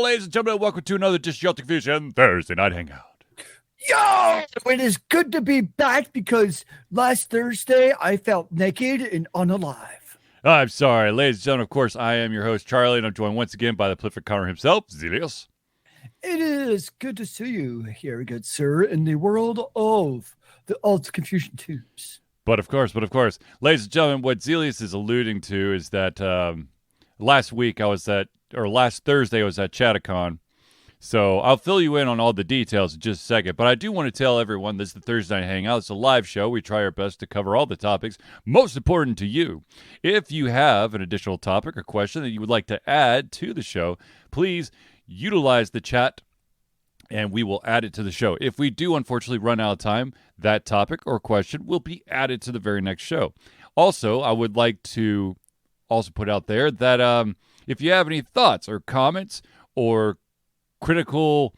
ladies and gentlemen, welcome to another Disjointed Fusion Thursday Night Hangout. Yo, it is good to be back because last Thursday I felt naked and unalive. I'm sorry, ladies and gentlemen, of course, I am your host, Charlie, and I'm joined once again by the prolific Connor himself, Zealeus. It is good to see you here, good sir, in the world of the Alt Confusion Tubes. But of course, ladies and gentlemen, what Zealeus is alluding to is that last Thursday I was at ChattaCon. So I'll fill you in on all the details in just a second. But I do want to tell everyone this is the Thursday Night Hangout. It's a live show. We try our best to cover all the topics most important to you. If you have an additional topic or question that you would like to add to the show, please utilize the chat and we will add it to the show. If we do unfortunately run out of time, that topic or question will be added to the very next show. Also, I would like to also put out there that if you have any thoughts or comments or critical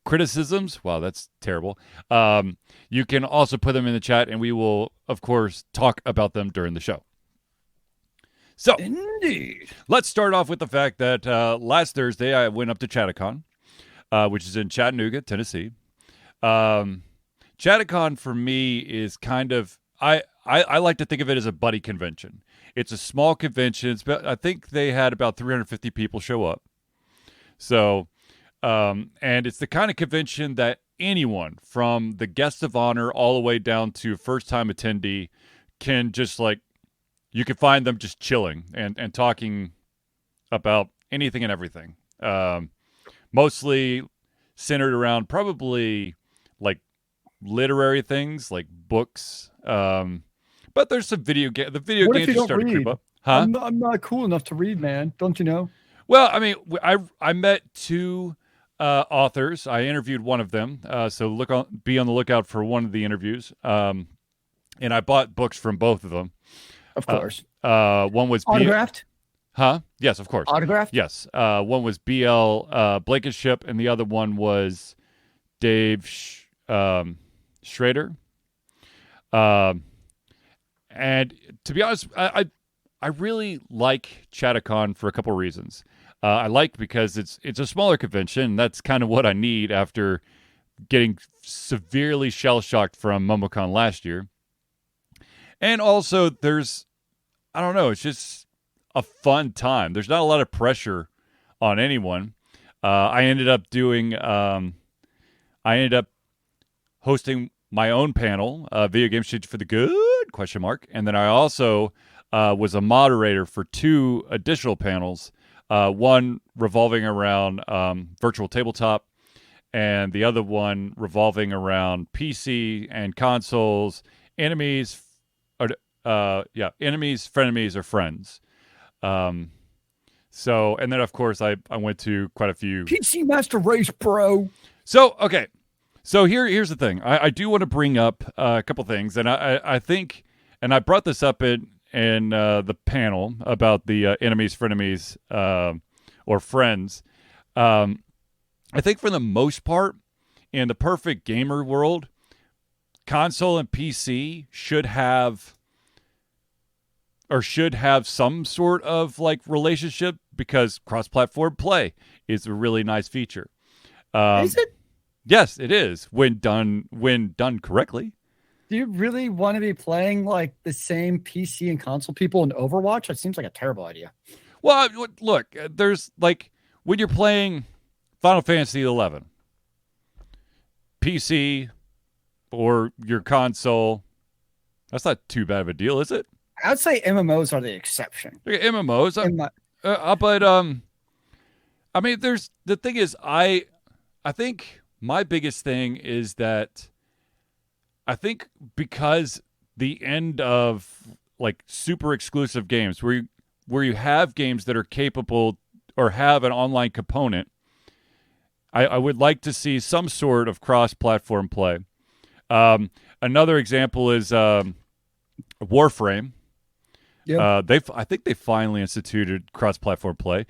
criticisms, wow, that's terrible, you can also put them in the chat and we will, of course, talk about them during the show. So, Indeed. Let's start off with the fact that last Thursday I went up to ChattaCon, which is in Chattanooga, Tennessee. ChattaCon for me is kind of, I like to think of it as a buddy convention. It's a small convention. I think they had about 350 people show up. So, and it's the kind of convention that anyone from the guest of honor all the way down to first-time attendee can just you can find them just chilling and talking about anything and everything. Mostly centered around probably literary things like books. But there's some video games. The video games are starting to creep up. Huh? I'm not cool enough to read, man. Don't you know? Well, I mean, I met two authors. I interviewed one of them. So be on the lookout for one of the interviews. And I bought books from both of them. Of course. One was autographed. Huh? Yes, of course. Autographed? Yes. One was B.L. Blankenship, and the other one was Dave Schrader. And to be honest, I really like ChattaCon for a couple reasons. I like because it's a smaller convention, and that's kind of what I need after getting severely shell-shocked from MomoCon last year. And also, it's just a fun time. There's not a lot of pressure on anyone. I ended up hosting my own panel, Video Game Shit for the Good, ? And then I also was a moderator for two additional panels, one revolving around virtual tabletop, and the other one revolving around PC and consoles, enemies, frenemies, or friends. So, and then of course I went to quite a few PC Master Race, bro. So, okay. So here's the thing. I do want to bring up a couple things, and I think, and I brought this up in the panel about the enemies, frenemies, or friends. I think for the most part, in the perfect gamer world, console and PC should have some sort of relationship because cross-platform play is a really nice feature. Is it? Yes, it is when done correctly. Do you really want to be playing the same PC and console people in Overwatch? That seems like a terrible idea. Well, look, there's when you're playing Final Fantasy XI, PC or your console, that's not too bad of a deal, is it? I'd say MMOs are the exception. MMOs, but I mean, the thing is, I think my biggest thing is that I think because the end of super exclusive games where you have games that are capable or have an online component, I would like to see some sort of cross-platform play. Another example is Warframe. Yeah. I think they finally instituted cross-platform play.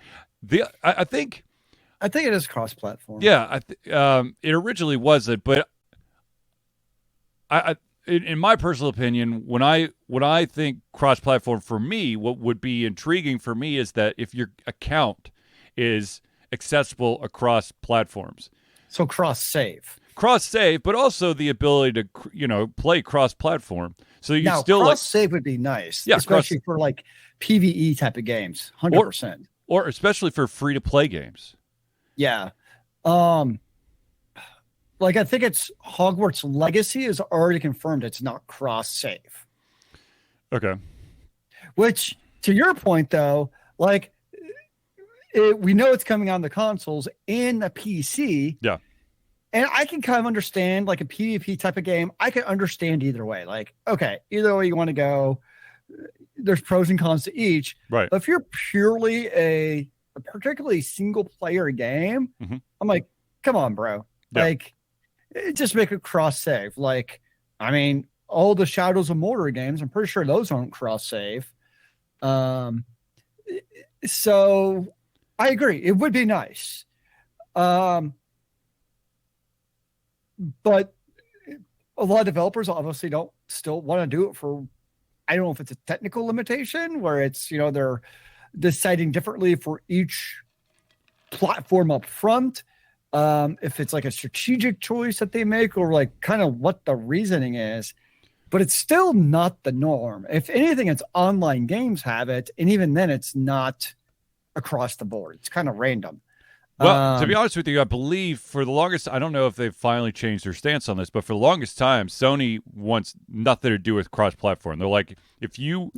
I think it is cross-platform. Yeah, it originally wasn't, but in my personal opinion, when I think cross-platform for me, what would be intriguing for me is that if your account is accessible across platforms. So cross save. Cross save, but also the ability to play cross platform. So you Now, still cross save would be nice, especially for like PvE type of games. 100%. Or especially for free to play games. Yeah. Like I think it's Hogwarts Legacy is already confirmed it's not cross save. Okay. Which, to your point though, like we know it's coming on the consoles and the PC. Yeah. And I can kind of understand like a PvP type of game. I can understand either way. Like, okay, either way you want to go, there's pros and cons to each. Right. But if you're purely a particularly single player game, I'm like, come on, bro. Yeah. Like, just make a cross save. Like, I mean, all the Shadows of Mordor games, I'm pretty sure those aren't cross save. So I agree. It would be nice. But a lot of developers obviously don't still want to do it for, I don't know if it's a technical limitation where it's, they're deciding differently for each platform up front. If it's like a strategic choice that they make or like kind of what the reasoning is, but it's still not the norm. If anything, it's online games have it. And even then it's not across the board. It's kind of random. Well, to be honest with you, I believe for the longest, I don't know if they've finally changed their stance on this, but for the longest time, Sony wants nothing to do with cross-platform. They're like, if you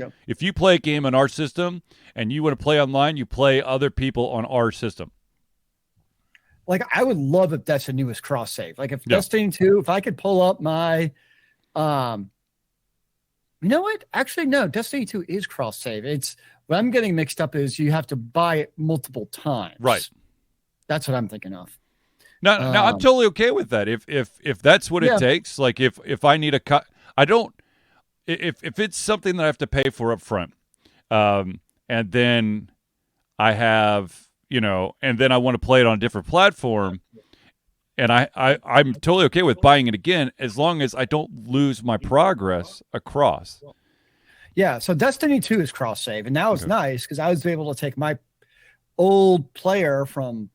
play a game on our system and you want to play online, you play other people on our system. Like, I would love if Destiny was cross-save. Like, if Destiny 2, if I could pull up my, you know what? Actually, no, Destiny 2 is cross-save. It's, what I'm getting mixed up is you have to buy it multiple times. Right. That's what I'm thinking of. Now I'm totally okay with that. If that's what it takes, like if I need a cut, I don't. If it's something that I have to pay for up front, and then I have and then I want to play it on a different platform, and I'm totally okay with buying it again as long as I don't lose my progress across. Yeah. So Destiny 2 is cross save, and that was nice because I was able to take my old player from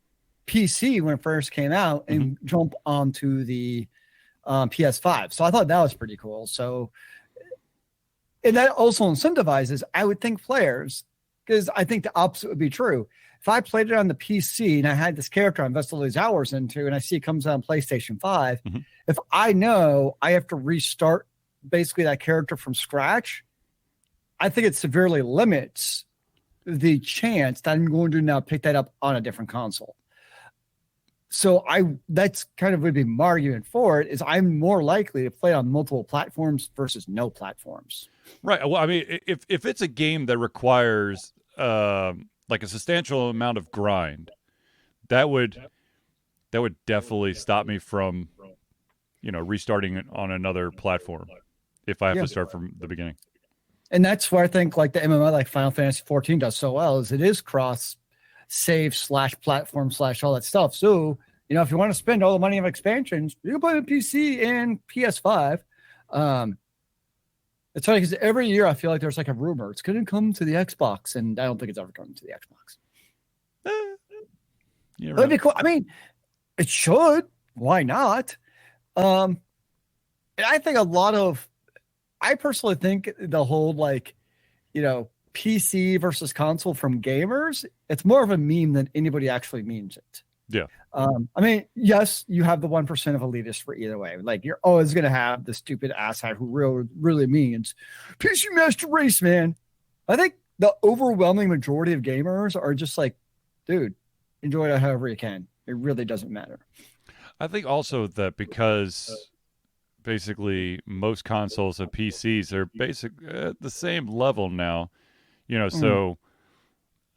PC when it first came out and jump onto the PS5. So I thought that was pretty cool. So, and that also incentivizes, I would think, players, because I think the opposite would be true. If I played it on the PC and I had this character I invested all these hours into and I see it comes out on PlayStation 5, if I know I have to restart basically that character from scratch, I think it severely limits the chance that I'm going to now pick that up on a different console. So that's kind of would be my argument for it, is I'm more likely to play on multiple platforms versus no platforms. Right. Well, I mean, if it's a game that requires like a substantial amount of grind, that would definitely stop me from restarting it on another platform if I have to start from the beginning. And that's where I think like the MMO, like Final Fantasy 14 does so well, is it is cross save / platform / all that stuff. So, if you want to spend all the money on expansions, you can play on PC and PS5. It's funny because every year I feel like there's like a rumor it's going to come to the Xbox, and I don't think it's ever coming to the Xbox. That'd be cool. I mean, it should. Why not? And I think I personally think the whole PC versus console from gamers, it's more of a meme than anybody actually means it. Yeah. I mean, yes, you have the 1% of elitists for either way. Like, you're always going to have the stupid asshat who really means PC master race, man. I think the overwhelming majority of gamers are just like, dude, enjoy it however you can. It really doesn't matter. I think also that because basically most consoles and PCs are at the same level now. So,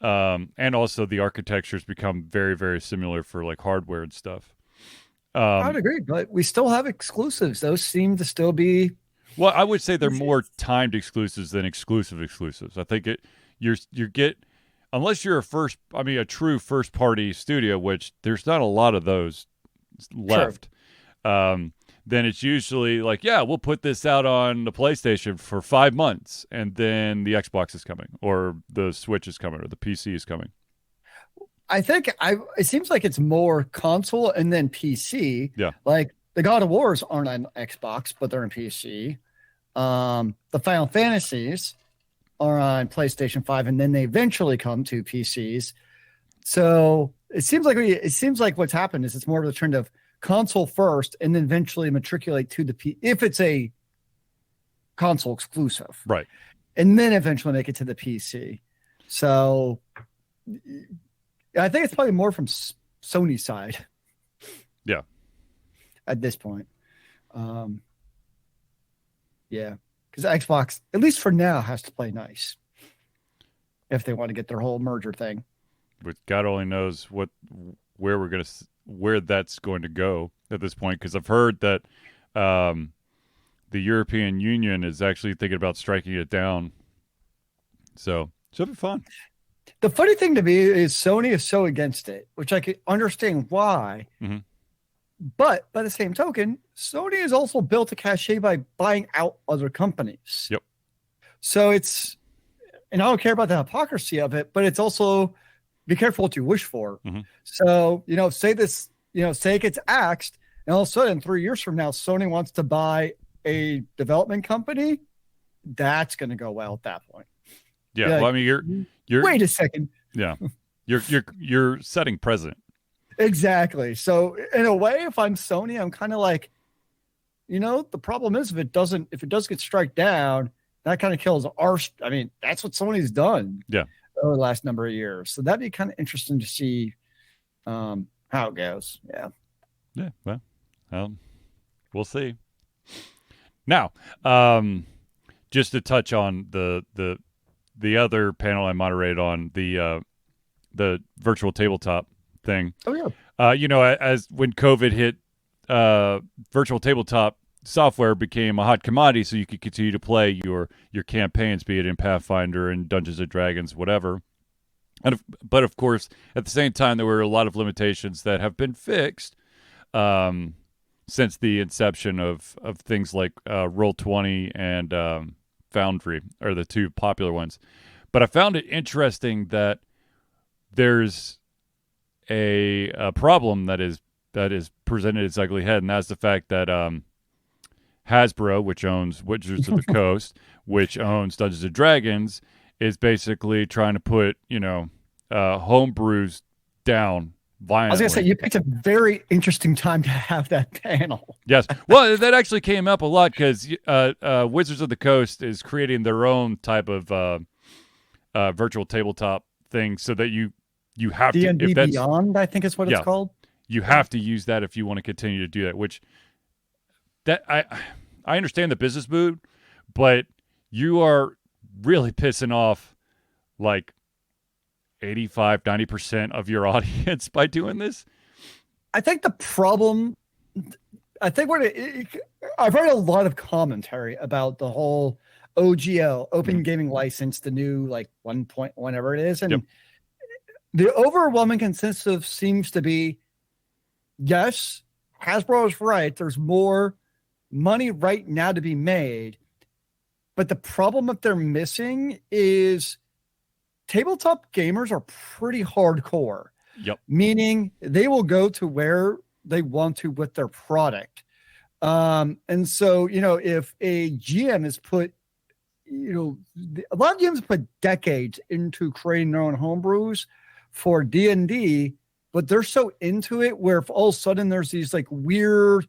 and also the architectures become very, very similar for like hardware and stuff. I would agree, but we still have exclusives. Those seem to still be. Well, I would say they're more timed exclusives than exclusive exclusives. I think unless you're a true first party studio, which there's not a lot of those left. Sure. Then it's usually like, we'll put this out on the PlayStation for 5 months, and then the Xbox is coming, or the Switch is coming, or the PC is coming. I think it seems like it's more console and then PC. Yeah. Like the God of Wars aren't on Xbox, but they're in PC. The Final Fantasies are on PlayStation 5, and then they eventually come to PCs. So it seems like what's happened is it's more of a trend of console first, and then eventually matriculate to the if it's a console exclusive, right? And then eventually make it to the PC. So I think it's probably more from Sony's side. Yeah. At this point. Yeah. Because Xbox, at least for now, has to play nice if they want to get their whole merger thing. But God only knows where that's going to go at this point. Because I've heard that the European Union is actually thinking about striking it down. So it'll be fun. The funny thing to me is Sony is so against it, which I could understand why. Mm-hmm. But by the same token, Sony has also built a cachet by buying out other companies. Yep. So and I don't care about the hypocrisy of it, but it's also be careful what you wish for. Mm-hmm. So, say it gets axed, and all of a sudden 3 years from now, Sony wants to buy a development company. That's going to go well at that point. Yeah. Well, I mean, you're wait a second. Yeah. You're setting precedent. Exactly. So in a way, if I'm Sony, I'm kind of like, the problem is if it does get struck down, that kind of kills that's what Sony's done. Yeah. Over the last number of years. So that'd be kind of interesting to see how it goes. Yeah. Yeah. Well, we'll see. Now, just to touch on the other panel I moderated on, the virtual tabletop thing. Oh yeah. As when COVID hit, virtual tabletop software became a hot commodity, so you could continue to play your campaigns, be it in Pathfinder and Dungeons and Dragons, whatever. But of course, at the same time, there were a lot of limitations that have been fixed since the inception of things like Roll20 and Foundry are the two popular ones. But I found it interesting that there's a problem that is presented its ugly head, and that's the fact that Hasbro, which owns Wizards of the Coast, which owns Dungeons and Dragons, is basically trying to put homebrews down violently. I was gonna say, you picked a very interesting time to have that panel. Yes, well, that actually came up a lot because Wizards of the Coast is creating their own type of virtual tabletop thing, so that you have D&D to Beyond, I think is what it's called. You have to use that if you want to continue to do that. Which I understand the business mood, but you are really pissing off like 85-90% of your audience by doing this. I think the problem, I've heard a lot of commentary about the whole OGL, Open Gaming License, the new 1 point whatever it is, and the overwhelming consensus seems to be, yes, Hasbro is right. There's more money right now to be made, but the problem that they're missing is tabletop gamers are pretty hardcore. Yep. Meaning they will go to where they want to with their product. And so, if a GM has put, a lot of GMs put decades into creating their own homebrews for D&D, but they're so into it where if all of a sudden there's these weird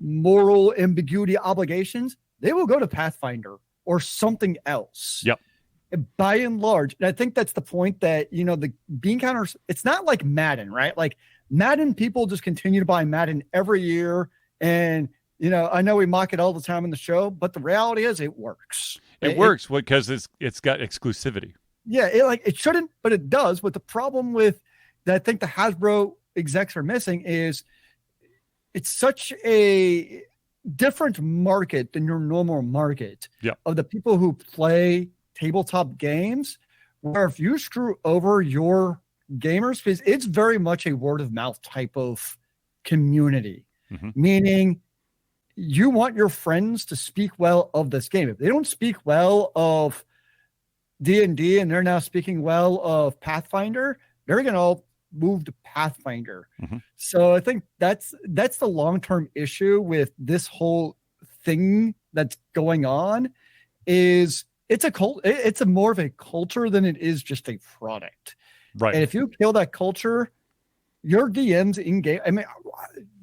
moral ambiguity obligations, they will go to Pathfinder or something else. Yep. By and large, and I think that's the point that, the bean counters, it's not like Madden, right? Like Madden, people just continue to buy Madden every year. And, I know we mock it all the time in the show, but the reality is it works. It works because it's got exclusivity. Yeah, it shouldn't, but it does. But the problem with that I think the Hasbro execs are missing is it's such a different market than your normal market of the people who play tabletop games, where if you screw over your gamers, because it's very much a word of mouth type of community, meaning you want your friends to speak well of this game. If they don't speak well of D&D and they're now speaking well of Pathfinder, they're going to move to Pathfinder. Mm-hmm. So I think that's the long-term issue with this whole thing that's going on. Is it's a more of a culture than it is just a product. Right. And if you kill that culture, your DMs in game. I mean,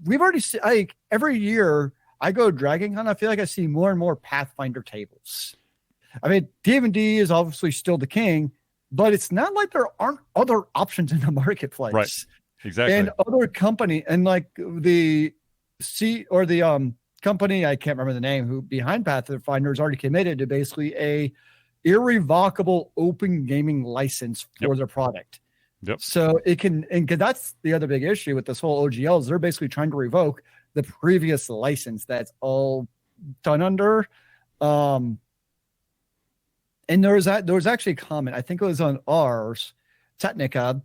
we've already seen, like, every year I go Dragon Con, I feel like I see more and more Pathfinder tables. I mean, D&D is obviously still the king, but it's not like there aren't other options in the marketplace. Right. Exactly. And other company, and like the company, I can't remember the name, who behind Pathfinder is already committed to basically a irrevocable open gaming license for their product. Yep. So it can, and that's the other big issue with this whole OGL is they're basically trying to revoke the previous license that's all done under. And there was actually a comment, I think it was on ours, Technica,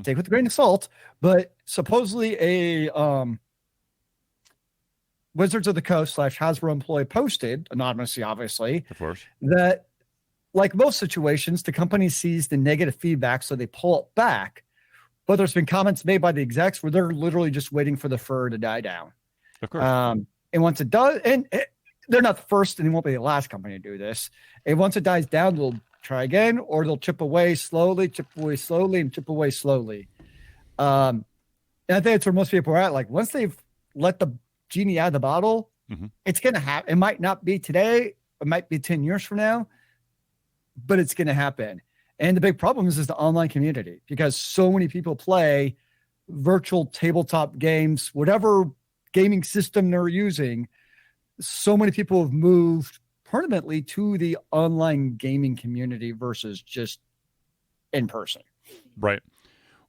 take with a grain of salt, but supposedly a Wizards of the Coast / Hasbro employee posted, anonymously obviously, of course, that like most situations, the company sees the negative feedback, so they pull it back. But there's been comments made by the execs where they're literally just waiting for the fur to die down. Of course. And once it does, they're not the first and they won't be the last company to do this. And once it dies down, they'll try again, or they'll chip away slowly, and chip away slowly. And I think that's where most people are at. Like, once they've let the genie out of the bottle, it's going to happen. It might not be today. It might be 10 years from now, but it's going to happen. And the big problem is the online community, because so many people play virtual tabletop games, whatever gaming system they're using. So many people have moved permanently to the online gaming community versus just in person. Right.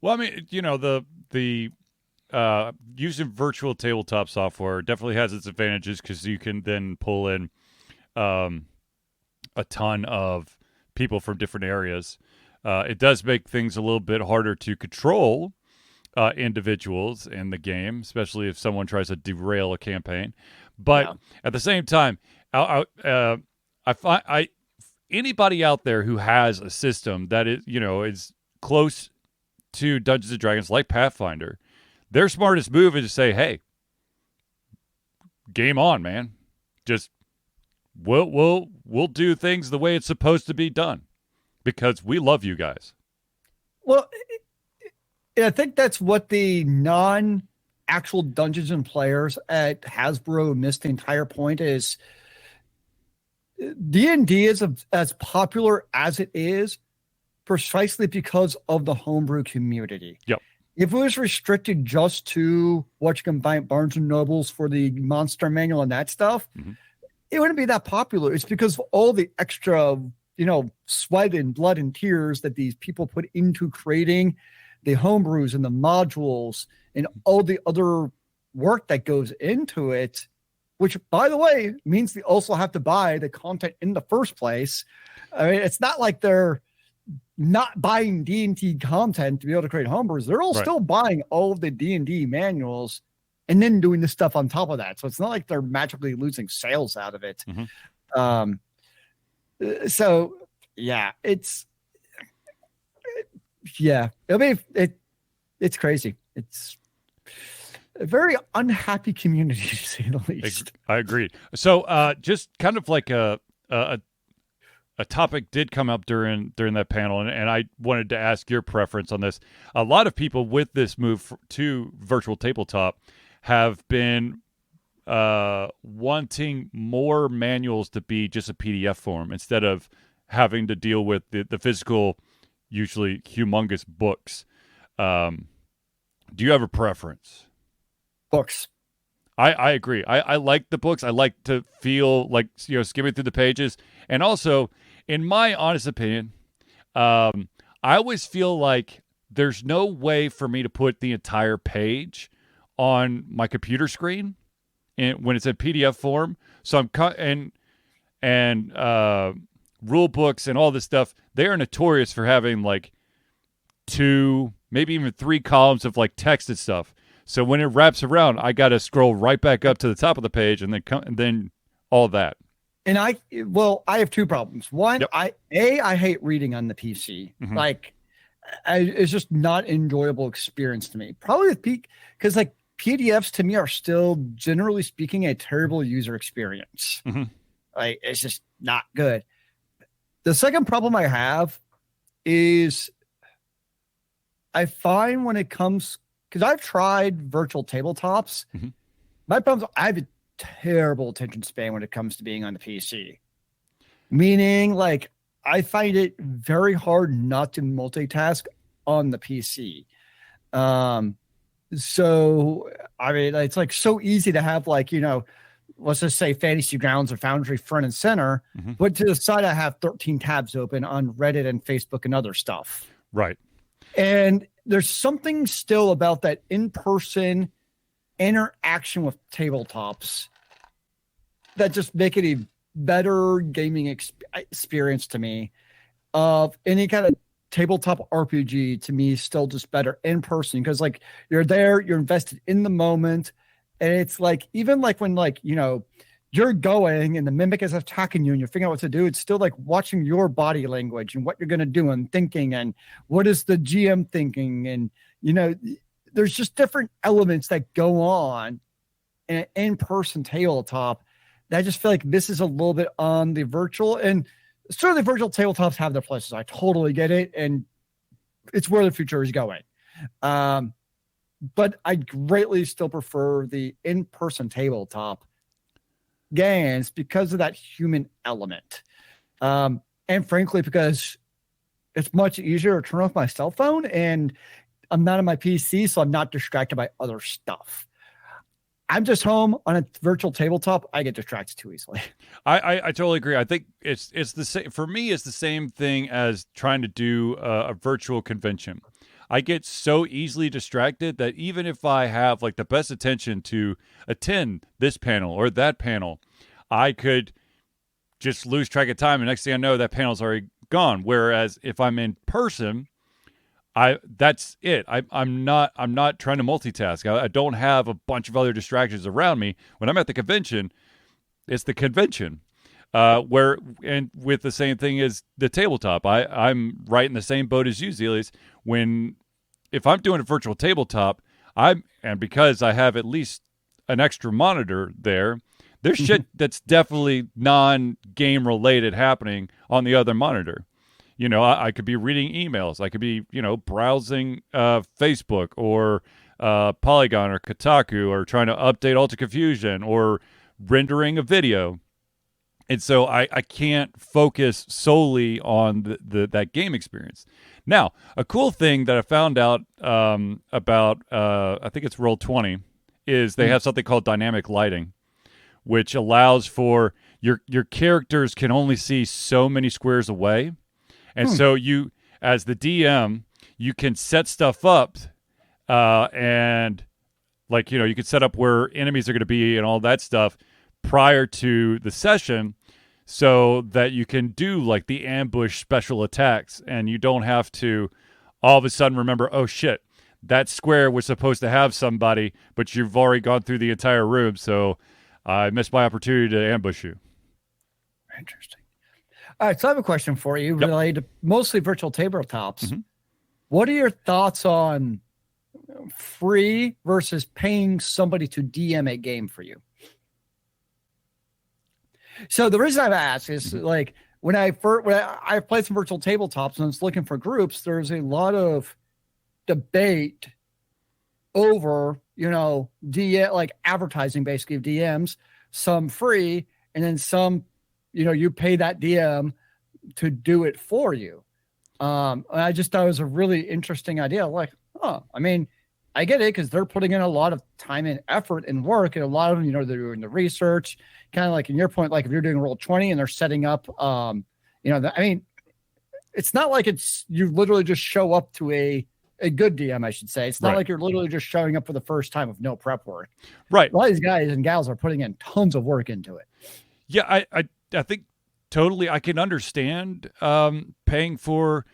Well, I mean, you know, the using virtual tabletop software definitely has its advantages, because you can then pull in a ton of people from different areas. It does make things a little bit harder to control individuals in the game, especially if someone tries to derail a campaign. But at the same time, I find anybody out there who has a system that is close to Dungeons and Dragons like Pathfinder, their smartest move is to say, "Hey, game on, man. Just we'll do things the way it's supposed to be done, because we love you guys." Well, I think that's what the non-actual Dungeons and players at Hasbro missed the entire point is. D&D is as popular as it is precisely because of the homebrew community. Yep. If it was restricted just to what you can buy at Barnes & Nobles for the monster manual and that stuff, it wouldn't be that popular. It's because of all the extra, sweat and blood and tears that these people put into creating the homebrews and the modules and all the other work that goes into it, which, by the way, means they also have to buy the content in the first place. I mean, it's not like they're not buying D&D content to be able to create homebrews. They're all still buying all of the D&D manuals and then doing this stuff on top of that. So it's not like they're magically losing sales out of it. So yeah, it's crazy. It's a very unhappy community, to say the least. I agree. So just kind of like a topic did come up during that panel, and I wanted to ask your preference on this. A lot of people with this move to virtual tabletop have been wanting more manuals to be just a PDF form instead of having to deal with the physical, usually humongous books. Do you have a preference? Books. I agree. I like the books. I like to feel like, skimming through the pages. And also, in my honest opinion, I always feel like there's no way for me to put the entire page on my computer screen when it's in PDF form. So and rule books and all this stuff, they are notorious for having like 2, maybe even 3 columns of like text and stuff. So when it wraps around, I got to scroll right back up to the top of the page and then all that. And I have 2 problems. One, I hate reading on the PC. Like, it's just not an enjoyable experience to me. Probably with peak because like PDFs to me are still generally speaking a terrible user experience. Mm-hmm. Like it's just not good. The second problem I have is I find when it comes because I've tried virtual tabletops. Mm-hmm. My problem is I have a terrible attention span when it comes to being on the PC. Meaning, like, I find it very hard not to multitask on the PC. So, I mean, it's like so easy to have, like, you know, let's just say Fantasy Grounds or Foundry front and center, Mm-hmm. but to the side, I have 13 tabs open on Reddit and Facebook and other stuff. Right. And there's something still about that in-person interaction with tabletops that just make it a better gaming experience to me. Of any kind of tabletop RPG to me is still just better in person because like you're there, you're invested in the moment, and it's like even like when like you know you're going and the mimic is attacking you and you're figuring out what to do, it's still like watching your body language and what you're going to do and thinking and what is the GM thinking, and you know there's just different elements that go on in an in-person tabletop that I just feel like this is a little bit on the virtual. And certainly virtual tabletops have their places. I totally get it. And it's where the future is going. But I greatly still prefer the in-person tabletop games because of that human element. And frankly, because it's much easier to turn off my cell phone and I'm not on my PC, so I'm not distracted by other stuff. I'm just home on a virtual tabletop. I get distracted too easily. I totally agree. I think it's the same for me. It's the same thing as trying to do a virtual convention. I get so easily distracted that even if I have like the best attention to attend this panel or that panel, I could just lose track of time. And next thing I know, that panel's already gone. Whereas if I'm in person, that's it. I'm not trying to multitask. I don't have a bunch of other distractions around me. When I'm at the convention, it's the convention. And with the same thing as the tabletop, I'm right in the same boat as you, Zealeus. If I'm doing a virtual tabletop, and because I have at least an extra monitor there, there's shit that's definitely non-game related happening on the other monitor. You know, I could be reading emails. I could be, you know, browsing Facebook or Polygon or Kotaku or trying to update Alta Confusion or rendering a video. And so I can't focus solely on that game experience. Now, a cool thing that I found out about, I think it's Roll20, is they have something called dynamic lighting, which allows for your characters can only see so many squares away. And so you, as the DM, you can set stuff up and like, you know, you can set up where enemies are going to be and all that stuff prior to the session so that you can do like the ambush special attacks and you don't have to all of a sudden remember, oh shit, that square was supposed to have somebody, but you've already gone through the entire room. So I missed my opportunity to ambush you. Interesting. All right, so I have a question for you related to mostly virtual tabletops. Mm-hmm. What are your thoughts on free versus paying somebody to DM a game for you? So the reason I've asked is like when I played some virtual tabletops and I was looking for groups, there's a lot of debate over, you know, like advertising basically of DMs, some free and then some, you know, you pay that DM to do it for you. I just thought it was a really interesting idea. Like, I mean, I get it because they're putting in a lot of time and effort and work, and a lot of them, you know, they're doing the research. Kind of like in your point, like if you're doing Roll20 and they're setting up, you know, I mean, it's not like it's you literally just show up to a good DM, I should say. It's not like you're literally just showing up for the first time with no prep work. Right. A lot of these guys and gals are putting in tons of work into it. Yeah, I think totally I can understand paying for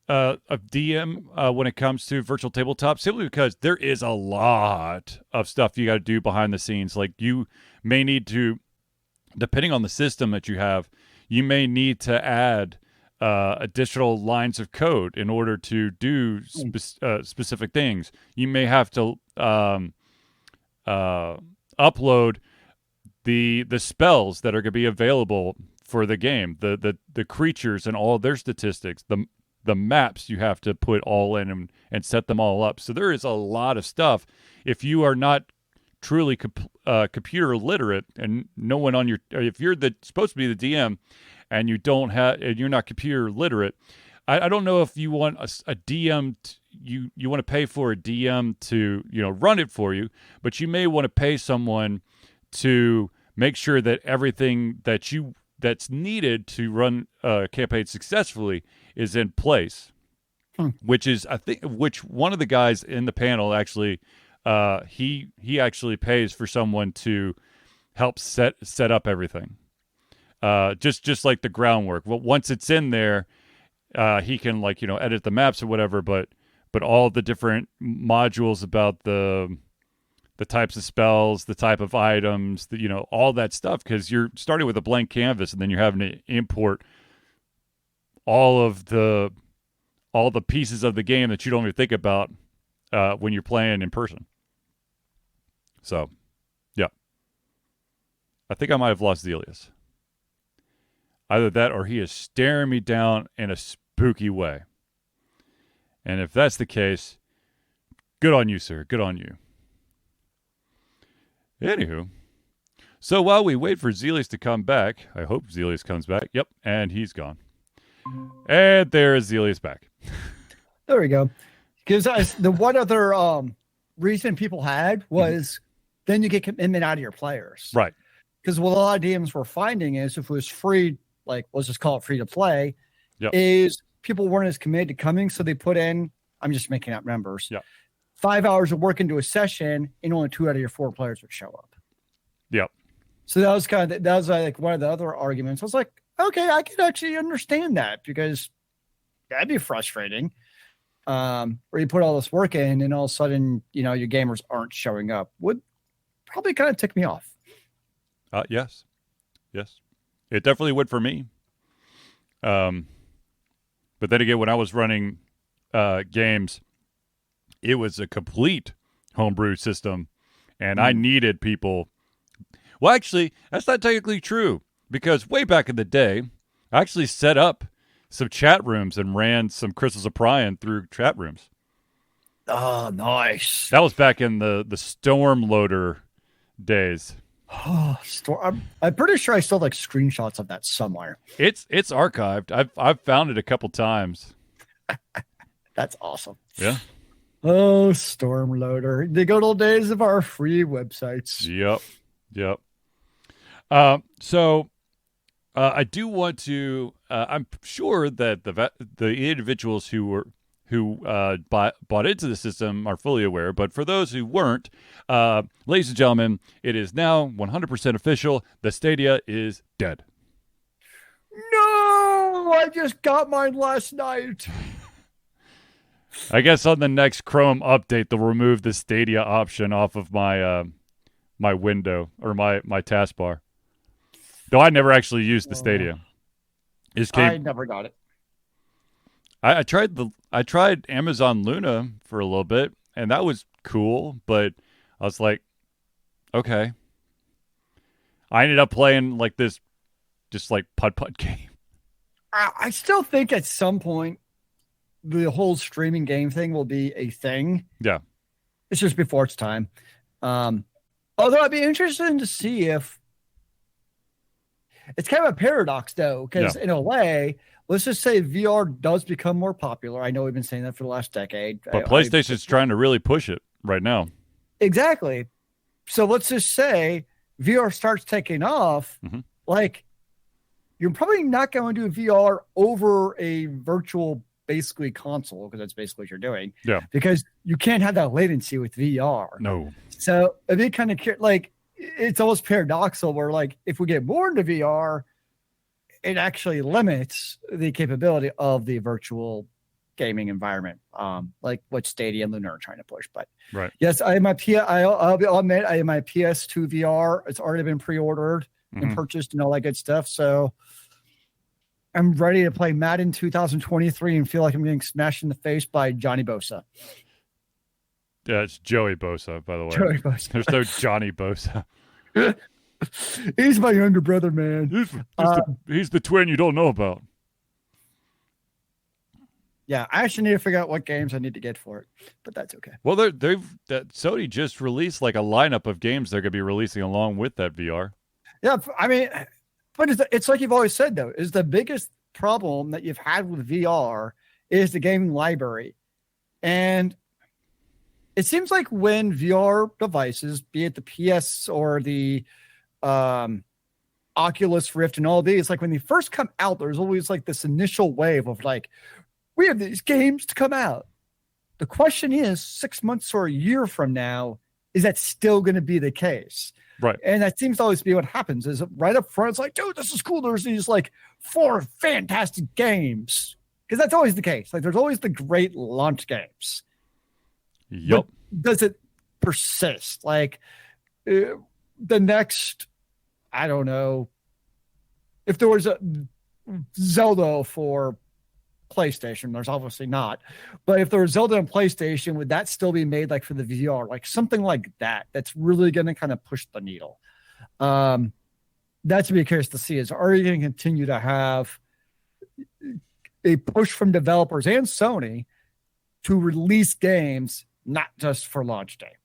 a DM when it comes to virtual tabletop, simply because there is a lot of stuff you got to do behind the scenes. Like you may need to, depending on the system that you have, you may need to add additional lines of code in order to do specific things. You may have to upload the spells that are going to be available for the game, the creatures and all their statistics, the maps you have to put all in and set them all up. So there is a lot of stuff. If you are not truly computer literate, and no one on if you're supposed to be the DM and you're not computer literate, I don't know if you want a DM you want to pay for a DM to run it for you, but you may want to pay someone to make sure that everything that's needed to run a campaign successfully is in place. Which one of the guys in the panel actually he actually pays for someone to help set up everything. Just like the groundwork. Well, once it's in there, he can edit the maps or whatever, but all the different modules about the types of spells, the type of items, all that stuff, because you're starting with a blank canvas and then you're having to import all the pieces of the game that you don't even think about when you're playing in person. So, yeah. I think I might have lost Zealeus. Either that or he is staring me down in a spooky way. And if that's the case, good on you, sir. Good on you. Anywho, so while we wait for Zealeus to come back, I hope Zealeus comes back. Yep, and he's gone. And there is Zealeus back. There we go. Because the one other reason people had was then you get commitment out of your players. Right. Because what a lot of DMs were finding is if it was free, like let's just call it free to play, yep, is people weren't as committed to coming. So they put in, I'm just making up numbers, yep, 5 hours of work into a session and only 2 out of your 4 players would show up. Yep. So that was like one of the other arguments. I was like, okay, I can actually understand that because that'd be frustrating. Where you put all this work in and all of a sudden, your gamers aren't showing up would probably kind of tick me off. Yes. It definitely would for me. But then again, when I was running games, it was a complete homebrew system, and I needed people. Well, actually, that's not technically true, because way back in the day, I actually set up some chat rooms and ran some Crystals of Prion through chat rooms. Oh, nice. That was back in the Storm Loader days. Oh, I'm pretty sure I still have screenshots of that somewhere. It's archived. I've found it a couple times. That's awesome. Yeah. Oh, Storm Loader. The good old days of our free websites. Yep. So I do want to. I'm sure that the individuals who bought into the system are fully aware, but for those who weren't, ladies and gentlemen, it is now 100% official. The Stadia is dead. No, I just got mine last night. I guess on the next Chrome update, they'll remove the Stadia option off of my my window or my taskbar. Though I never actually used the Stadia. I never got it. I tried Amazon Luna for a little bit, and that was cool, but I was like, okay. I ended up playing this just putt game. I still think at some point the whole streaming game thing will be a thing. Yeah. It's just before its time. Although I'd be interested to see if it's kind of a paradox though, because in a way, let's just say VR does become more popular. I know we've been saying that for the last decade. But PlayStation's trying to really push it right now. Exactly. So let's just say VR starts taking off. Mm-hmm. You're probably not going to do VR over a virtual basically console, because that's basically what you're doing. Yeah. Because you can't have that latency with VR. No. So it'd be kind of it's almost paradoxical where if we get more into VR, it actually limits the capability of the virtual gaming environment, like what Stadia and Luna are trying to push. But right. Yes, I'll admit I have my PS2 VR. It's already been pre-ordered and purchased and all that good stuff. So am ready to play Madden 2023 and feel like I'm getting smashed in the face by Johnny Bosa. Yeah, it's Joey Bosa, by the way. Joey Bosa. There's no Johnny Bosa. He's my younger brother, man. He's the twin you don't know about. Yeah, I actually need to figure out what games I need to get for it, but that's okay. Well, Sony just released like a lineup of games they're going to be releasing along with that VR. Yeah, I mean, but it's like you've always said, though, is the biggest problem that you've had with VR is the gaming library. And it seems like when VR devices, be it the PS or the Oculus Rift and all these, like when they first come out, there's always like this initial wave of like, we have these games to come out. The question is, 6 months or a year from now, is that still going to be the case? Right. And that seems to always be what happens is right up front, it's like, dude, this is cool. There's these like 4 fantastic games. Because that's always the case. Like there's always the great launch games. Yep. But does it persist? Like the next, I don't know, if there was a Zelda for PlayStation, there's obviously not, but if there was Zelda on PlayStation, would that still be made like for the VR, like something like that that's really going to kind of push the needle? That's to be curious to see, is are you going to continue to have a push from developers and Sony to release games not just for launch day?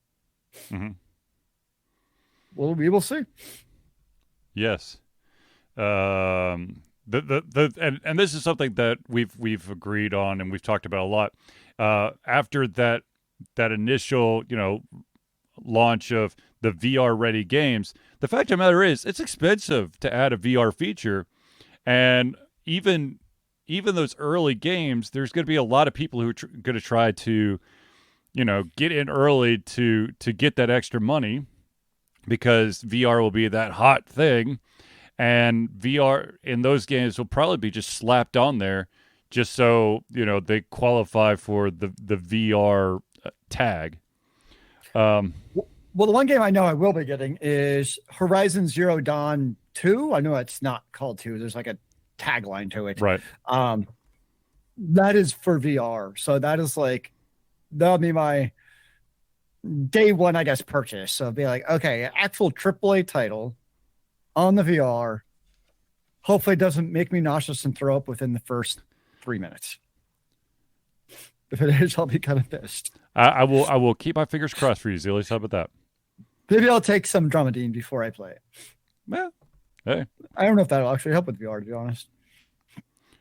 Mm-hmm. Well, we will see. Yes. And this is something that we've agreed on and we've talked about a lot. After that initial, launch of the VR ready games, the fact of the matter is it's expensive to add a VR feature, and even those early games, there's going to be a lot of people who are going to try to, get in early to get that extra money, because VR will be that hot thing. And VR in those games will probably be just slapped on there just so, they qualify for the VR tag. Well, the one game I know I will be getting is Horizon Zero Dawn 2. I know it's not called 2. There's like a tagline to it. Right. That is for VR. So that'll be my day one, I guess, purchase. So it'll be like, okay, actual AAA title on the VR. Hopefully it doesn't make me nauseous and throw up within the first 3 minutes. If it is, I'll be kind of pissed. I will keep my fingers crossed for you, Zealeus. How about that? Maybe I'll take some Dramamine before I play it. Well, hey. I don't know if that'll actually help with VR, to be honest.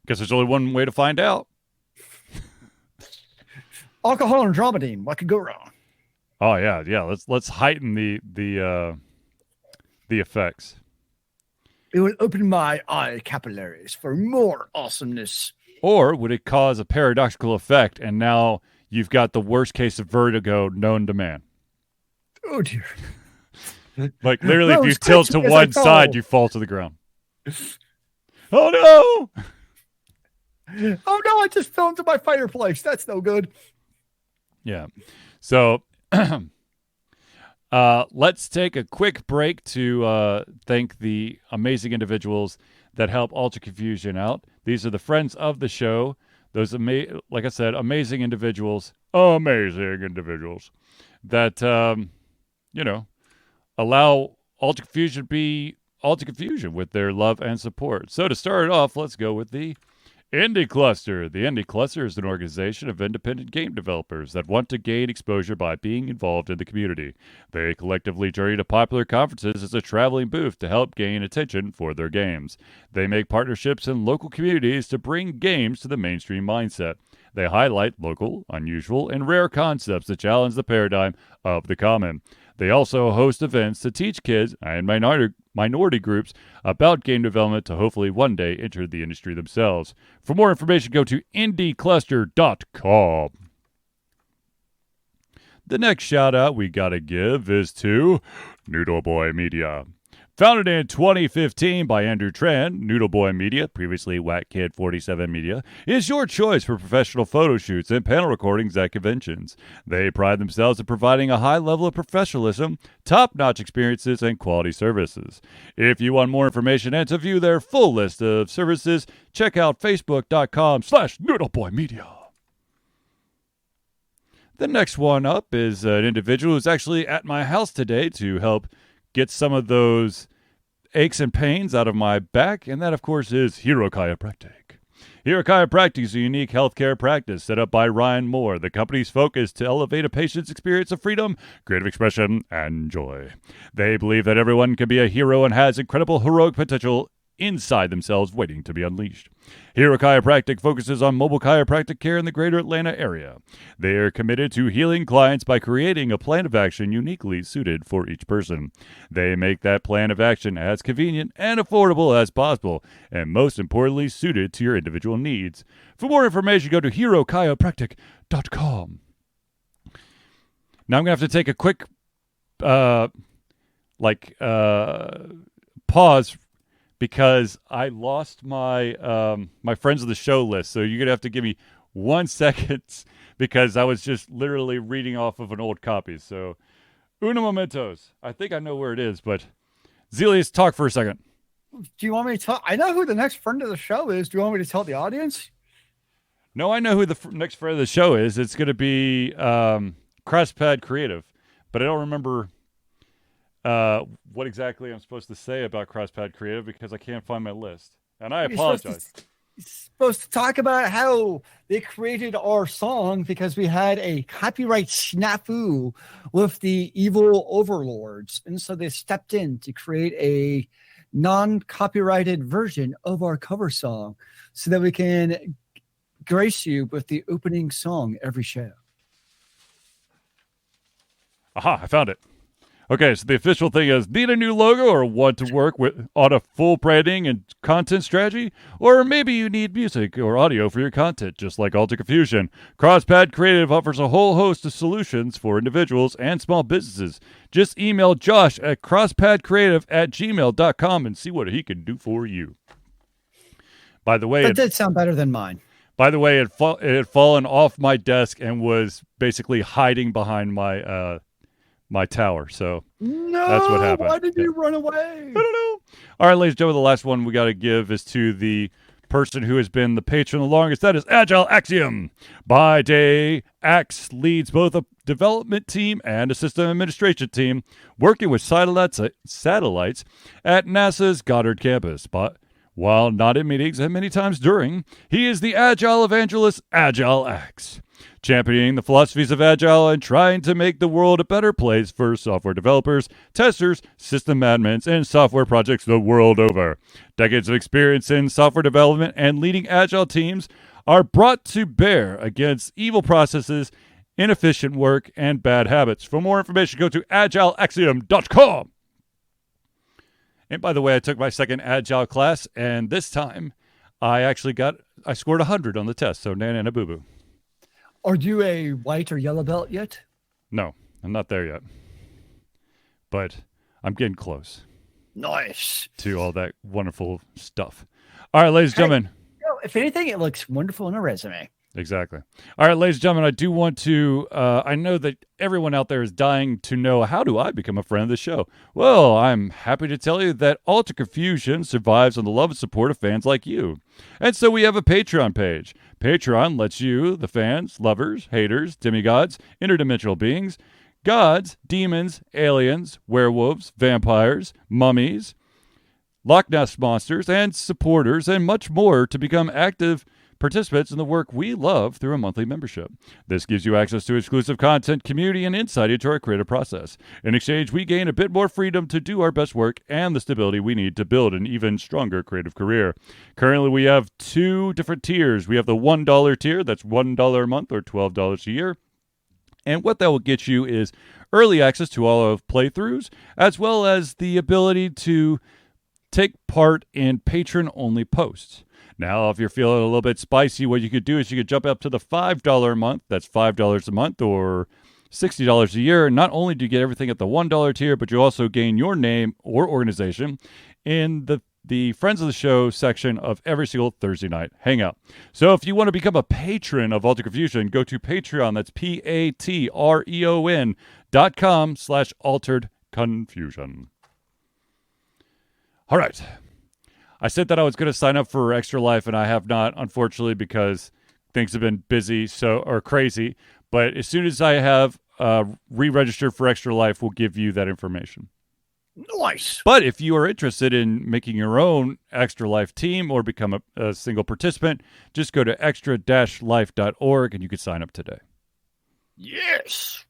Guess there's only one way to find out. Alcohol and Dramamine. What could go wrong? Oh yeah. Let's heighten the effects. It would open my eye capillaries for more awesomeness. Or would it cause a paradoxical effect, and now you've got the worst case of vertigo known to man? Oh, dear. Like, literally, if you tilt to one side, you fall to the ground. Oh, no! Oh, no, I just fell into my fireplace. That's no good. Yeah. So, let's take a quick break to thank the amazing individuals that help Ultra Confusion out. These are the friends of the show. Those, like I said, amazing individuals that, allow Ultra Confusion to be Ultra Confusion with their love and support. So to start it off, let's go with the Indie Cluster. The Indie Cluster is an organization of independent game developers that want to gain exposure by being involved in the community. They collectively journey to popular conferences as a traveling booth to help gain attention for their games. They make partnerships in local communities to bring games to the mainstream mindset. They highlight local, unusual, and rare concepts that challenge the paradigm of the common. They also host events to teach kids and minority groups about game development to hopefully one day enter the industry themselves. For more information, go to indiecluster.com. The next shout out we gotta give is to Noodle Boy Media. Founded in 2015 by Andrew Tran, Noodle Boy Media, previously Whack Kid 47 Media, is your choice for professional photo shoots and panel recordings at conventions. They pride themselves in providing a high level of professionalism, top-notch experiences, and quality services. If you want more information and to view their full list of services, check out facebook.com/noodleboymedia. The next one up is an individual who's actually at my house today to help get some of those aches and pains out of my back, and that, of course, is Hero Chiropractic. Hero Chiropractic is a unique healthcare practice set up by Ryan Moore. The company's focus to elevate a patient's experience of freedom, creative expression, and joy. They believe that everyone can be a hero and has incredible heroic potential inside themselves waiting to be unleashed. Hero Chiropractic focuses on mobile chiropractic care in the greater Atlanta area. They are committed to healing clients by creating a plan of action uniquely suited for each person. They make that plan of action as convenient and affordable as possible, and most importantly, suited to your individual needs. For more information, go to herochiropractic.com. Now I'm going to have to take a quick pause because I lost my my friends of the show list. So you're going to have to give me 1 second because I was just literally reading off of an old copy. So, uno momentos. I think I know where it is, but Zealeus, talk for a second. Do you want me to tell? I know who the next friend of the show is. Do you want me to tell the audience? No, I know who the next friend of the show is. It's going to be CrossPad Creative, but I don't remember what exactly I'm supposed to say about CrossPad Creative because I can't find my list. And I apologize. You're supposed to talk about how they created our song because we had a copyright snafu with the evil overlords. And so they stepped in to create a non-copyrighted version of our cover song so that we can grace you with the opening song every show. Aha, I found it. Okay, so the official thing is, need a new logo or want to work on a full branding and content strategy? Or maybe you need music or audio for your content, just like Alter Confusion. CrossPad Creative offers a whole host of solutions for individuals and small businesses. Just email Josh at crosspadcreative@gmail.com and see what he can do for you. By the way, that did sound better than mine. By the way, it had fallen off my desk and was basically hiding behind my tower. So that's what happened. Why did you run away? I don't know. All right, ladies and gentlemen, the last one we got to give is to the person who has been the patron the longest. That is Agile Axiom. By day, Ax leads both a development team and a system administration team working with satellites at NASA's Goddard campus. But while not in meetings and many times during, he is the Agile evangelist, Agile Ax, championing the philosophies of Agile and trying to make the world a better place for software developers, testers, system admins, and software projects the world over. Decades of experience in software development and leading Agile teams are brought to bear against evil processes, inefficient work, and bad habits. For more information, go to agileaxiom.com. And by the way, I took my second Agile class, and this time I scored 100 on the test, so nana boo-boo. Are you a white or yellow belt yet? No, I'm not there yet. But I'm getting close. Nice. To all that wonderful stuff. All right, ladies and gentlemen. If anything, it looks wonderful in a resume. Exactly. All right, ladies and gentlemen, I do want to, I know that everyone out there is dying to know, how do I become a friend of the show? Well, I'm happy to tell you that Alter Confusion survives on the love and support of fans like you. And so we have a Patreon page. Patreon lets you, the fans, lovers, haters, demigods, interdimensional beings, gods, demons, aliens, werewolves, vampires, mummies, Loch Ness monsters, and supporters, and much more to become active participants in the work we love through a monthly membership. This gives you access to exclusive content, community, and insight into our creative process. In exchange, we gain a bit more freedom to do our best work and the stability we need to build an even stronger creative career. Currently, we have 2 different tiers. We have the $1 tier, that's $1 a month or $12 a year. And what that will get you is early access to all of playthroughs, as well as the ability to take part in patron-only posts. Now, if you're feeling a little bit spicy, what you could do is you could jump up to the $5 a month. That's $5 a month or $60 a year. Not only do you get everything at the $1 tier, but you also gain your name or organization in the Friends of the Show section of every single Thursday night hangout. So if you want to become a patron of Altered Confusion, go to Patreon. That's patreon.com/Altered Confusion. All right. I said that I was going to sign up for Extra Life, and I have not, unfortunately, because things have been busy or crazy. But as soon as I have re-registered for Extra Life, we'll give you that information. Nice. But if you are interested in making your own Extra Life team or become a single participant, just go to extra-life.org and you can sign up today. Yes.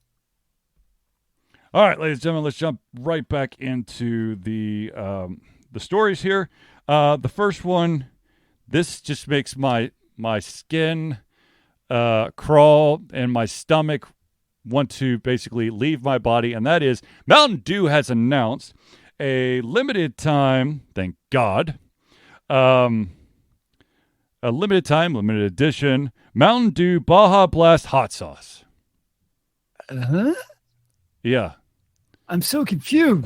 All right, ladies and gentlemen, let's jump right back into the stories here. The first one, this just makes my skin crawl and my stomach want to basically leave my body, and that is Mountain Dew has announced a limited time, thank God, a limited time, limited edition Mountain Dew Baja Blast hot sauce. Yeah. I'm so confused.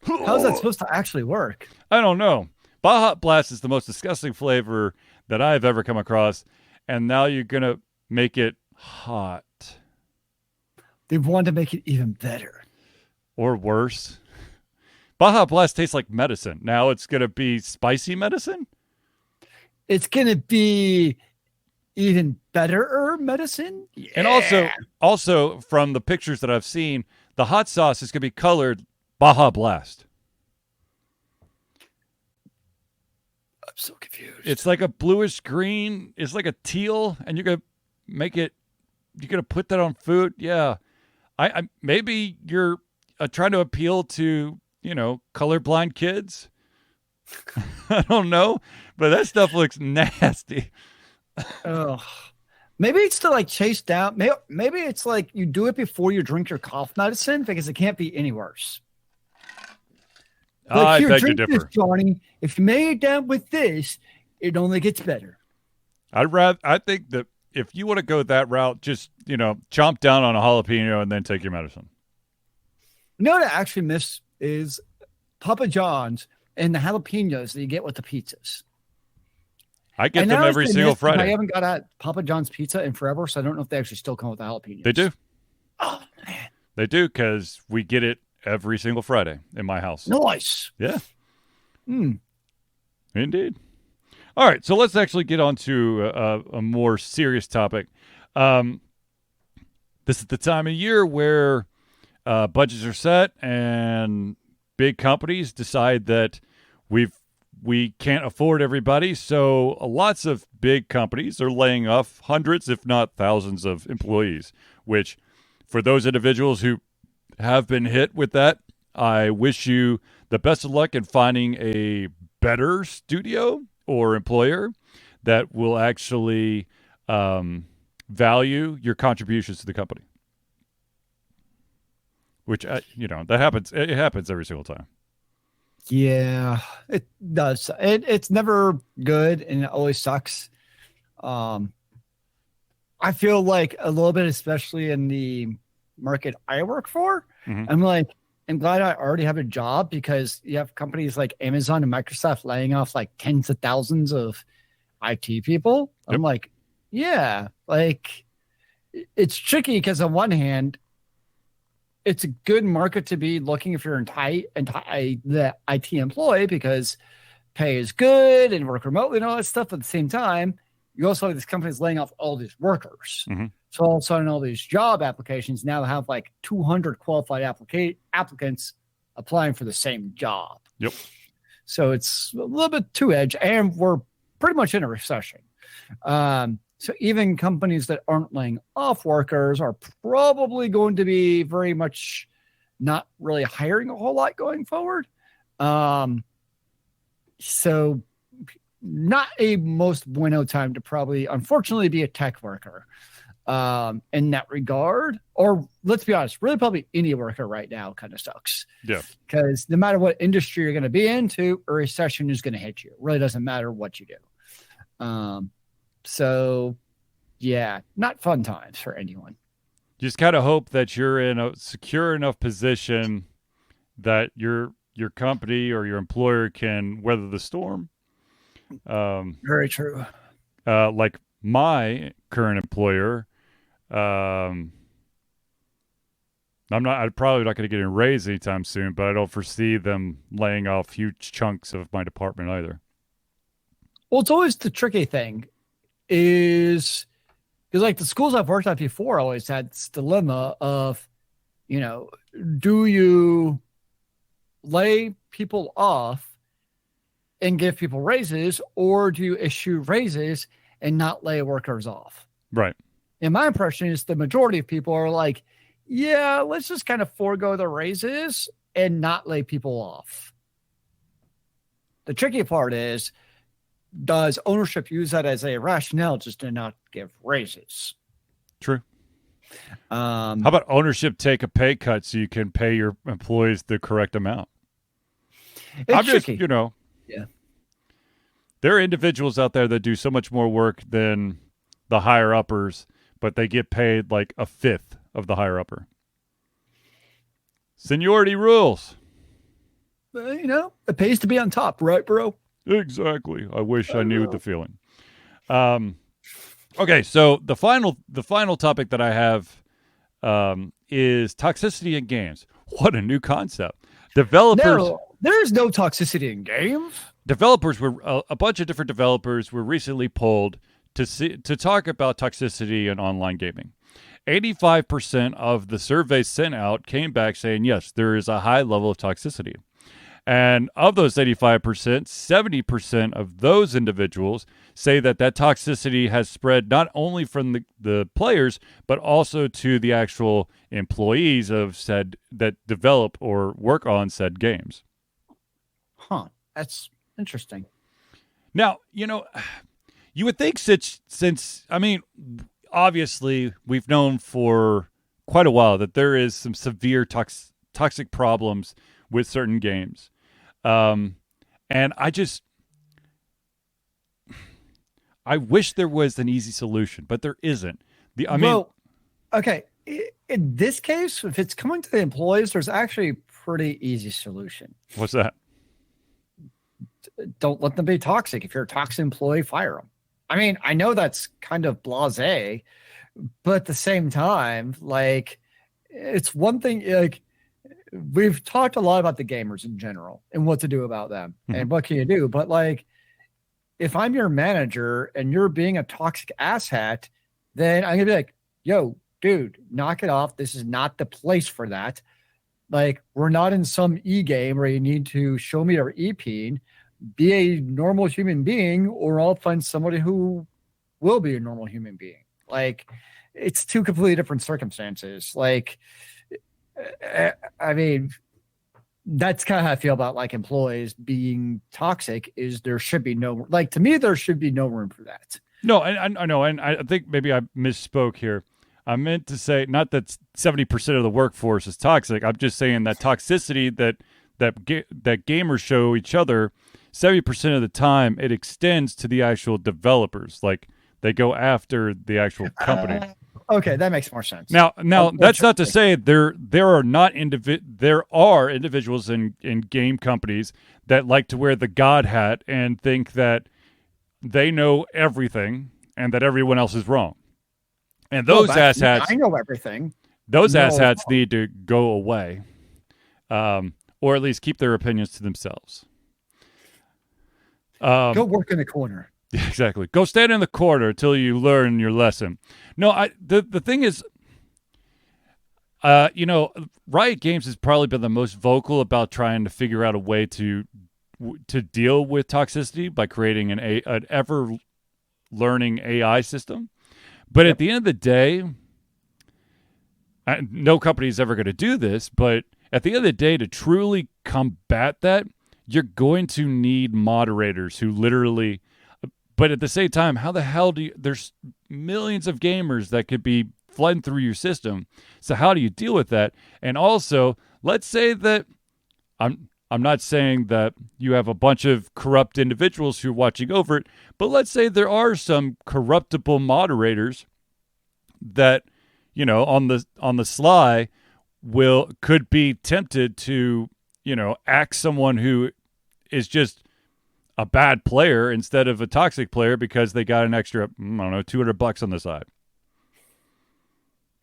How's that supposed to actually work? I don't know. Baja Blast is the most disgusting flavor that I've ever come across, and now you're going to make it hot. They wanted to make it even better. Or worse. Baja Blast tastes like medicine. Now it's going to be spicy medicine? It's going to be even better medicine? Yeah. And also from the pictures that I've seen, the hot sauce is going to be colored Baja Blast. I'm so confused. It's like a bluish green. It's like a teal, and you're going to make it, you're going to put that on food? Yeah. I maybe you're trying to appeal to, colorblind kids. I don't know, but that stuff looks nasty. Oh, maybe it's to chase down. Maybe it's like you do it before you drink your cough medicine because it can't be any worse. I beg to differ. This, Johnny. If you made it down with this, it only gets better. I think that if you want to go that route, just, chomp down on a jalapeno and then take your medicine. You know what I actually miss is Papa John's and the jalapenos that you get with the pizzas. I get them every single Friday. I haven't got a Papa John's pizza in forever, so I don't know if they actually still come with the jalapenos. They do. Oh, man. They do, because we get it every single Friday in my house. Nice. Yeah. Indeed. All right, so let's actually get on to a more serious topic. This is the time of year where budgets are set and big companies decide that we can't afford everybody. So lots of big companies are laying off hundreds, if not thousands of employees, which for those individuals who have been hit with that, I wish you the best of luck in finding a better studio or employer that will actually value your contributions to the company. Which, that happens. It happens every single time. Yeah, it does. It's never good, and it always sucks. I feel like a little bit, especially in the market I work for, I'm glad I already have a job, because you have companies like Amazon and Microsoft laying off tens of thousands of IT people. Yep. I'm like, yeah, it's tricky because on one hand, it's a good market to be looking if you're the IT employee, because pay is good and work remotely and all that stuff. At the same time, you also have these companies laying off all these workers. So all of a sudden, all these job applications now have 200 qualified applicants applying for the same job. Yep. So it's a little bit two-edged, and we're pretty much in a recession. So even companies that aren't laying off workers are probably going to be very much not really hiring a whole lot going forward. So not a most bueno time to probably, unfortunately, be a tech worker in that regard. Or let's be honest, really probably any worker right now kind of sucks. Yeah. Because no matter what industry you're going to be into, a recession is going to hit you. It really doesn't matter what you do. So, yeah, not fun times for anyone. just kind of hope that you're in a secure enough position that your company or your employer can weather the storm. Very true. Like my current employer, I'm probably not going to get a raise anytime soon, but I don't foresee them laying off huge chunks of my department either. Well, it's always the tricky thing is because like the schools I've worked at before always had this dilemma of, do you lay people off and give people raises, or do you issue raises and not lay workers off? Right. And my impression is the majority of people are like, yeah, let's just kind of forego the raises and not lay people off. The tricky part is, does ownership use that as a rationale just to not give raises? True. How about ownership take a pay cut so you can pay your employees the correct amount? It's tricky. Yeah. There are individuals out there that do so much more work than the higher uppers, but they get paid like a fifth of the higher upper. Seniority rules. It pays to be on top, right, bro? Exactly. I wish I knew the feeling. Okay, so the final topic that I have is toxicity in games. What a new concept. Developers. There's no toxicity in games. Developers were a bunch of different developers were recently polled to talk about toxicity in online gaming. 85% of the surveys sent out came back saying, yes, there is a high level of toxicity. And of those 85%, 70% of those individuals say that toxicity has spread not only from the players, but also to the actual employees that develop or work on said games. Huh. That's interesting. Now, you would think since obviously we've known for quite a while that there is some severe toxic problems with certain games. And I wish there was an easy solution, but there isn't. Okay. In this case, if it's coming to the employees, there's actually a pretty easy solution. What's that? Don't let them be toxic. If you're a toxic employee, fire them. I know that's kind of blasé, but at the same time, like, it's one thing, like, we've talked a lot about the gamers in general and what to do about them and what can you do. But like, if I'm your manager and you're being a toxic asshat, then I'm gonna be like, yo, dude, knock it off. This is not the place for that. Like, we're not in some e-game where you need to show me your e-peen. Be a normal human being, or I'll find somebody who will be a normal human being. Like, it's two completely different circumstances. Like, that's kind of how I feel about like employees being toxic. Is there should be no, like, to me, there should be no room for that. No, I know, and I think maybe I misspoke here. I meant to say not that 70% of the workforce is toxic. I'm just saying that toxicity that gamers show each other, 70% of the time it extends to the actual developers. Like, they go after the actual company. Okay, that makes more sense. Now that's not to say there are individuals in game companies that like to wear the God hat and think that they know everything and that everyone else is wrong. And those asshats, I know everything. Those asshats need to go away, or at least keep their opinions to themselves. Go work in the corner. Exactly. Go stand in the corner until you learn your lesson. No, the thing is, Riot Games has probably been the most vocal about trying to figure out a way to deal with toxicity by creating an ever learning AI system. But at the end of the day, no company is ever going to do this. But at the end of the day, to truly combat that, you're going to need moderators who literally. But at the same time, how the hell there's millions of gamers that could be flooding through your system. So how do you deal with that? And also, let's say that I'm not saying that you have a bunch of corrupt individuals who are watching over it, but let's say there are some corruptible moderators that, on the sly could be tempted to, act someone who is just a bad player instead of a toxic player because they got an extra, I don't know, $200 on the side.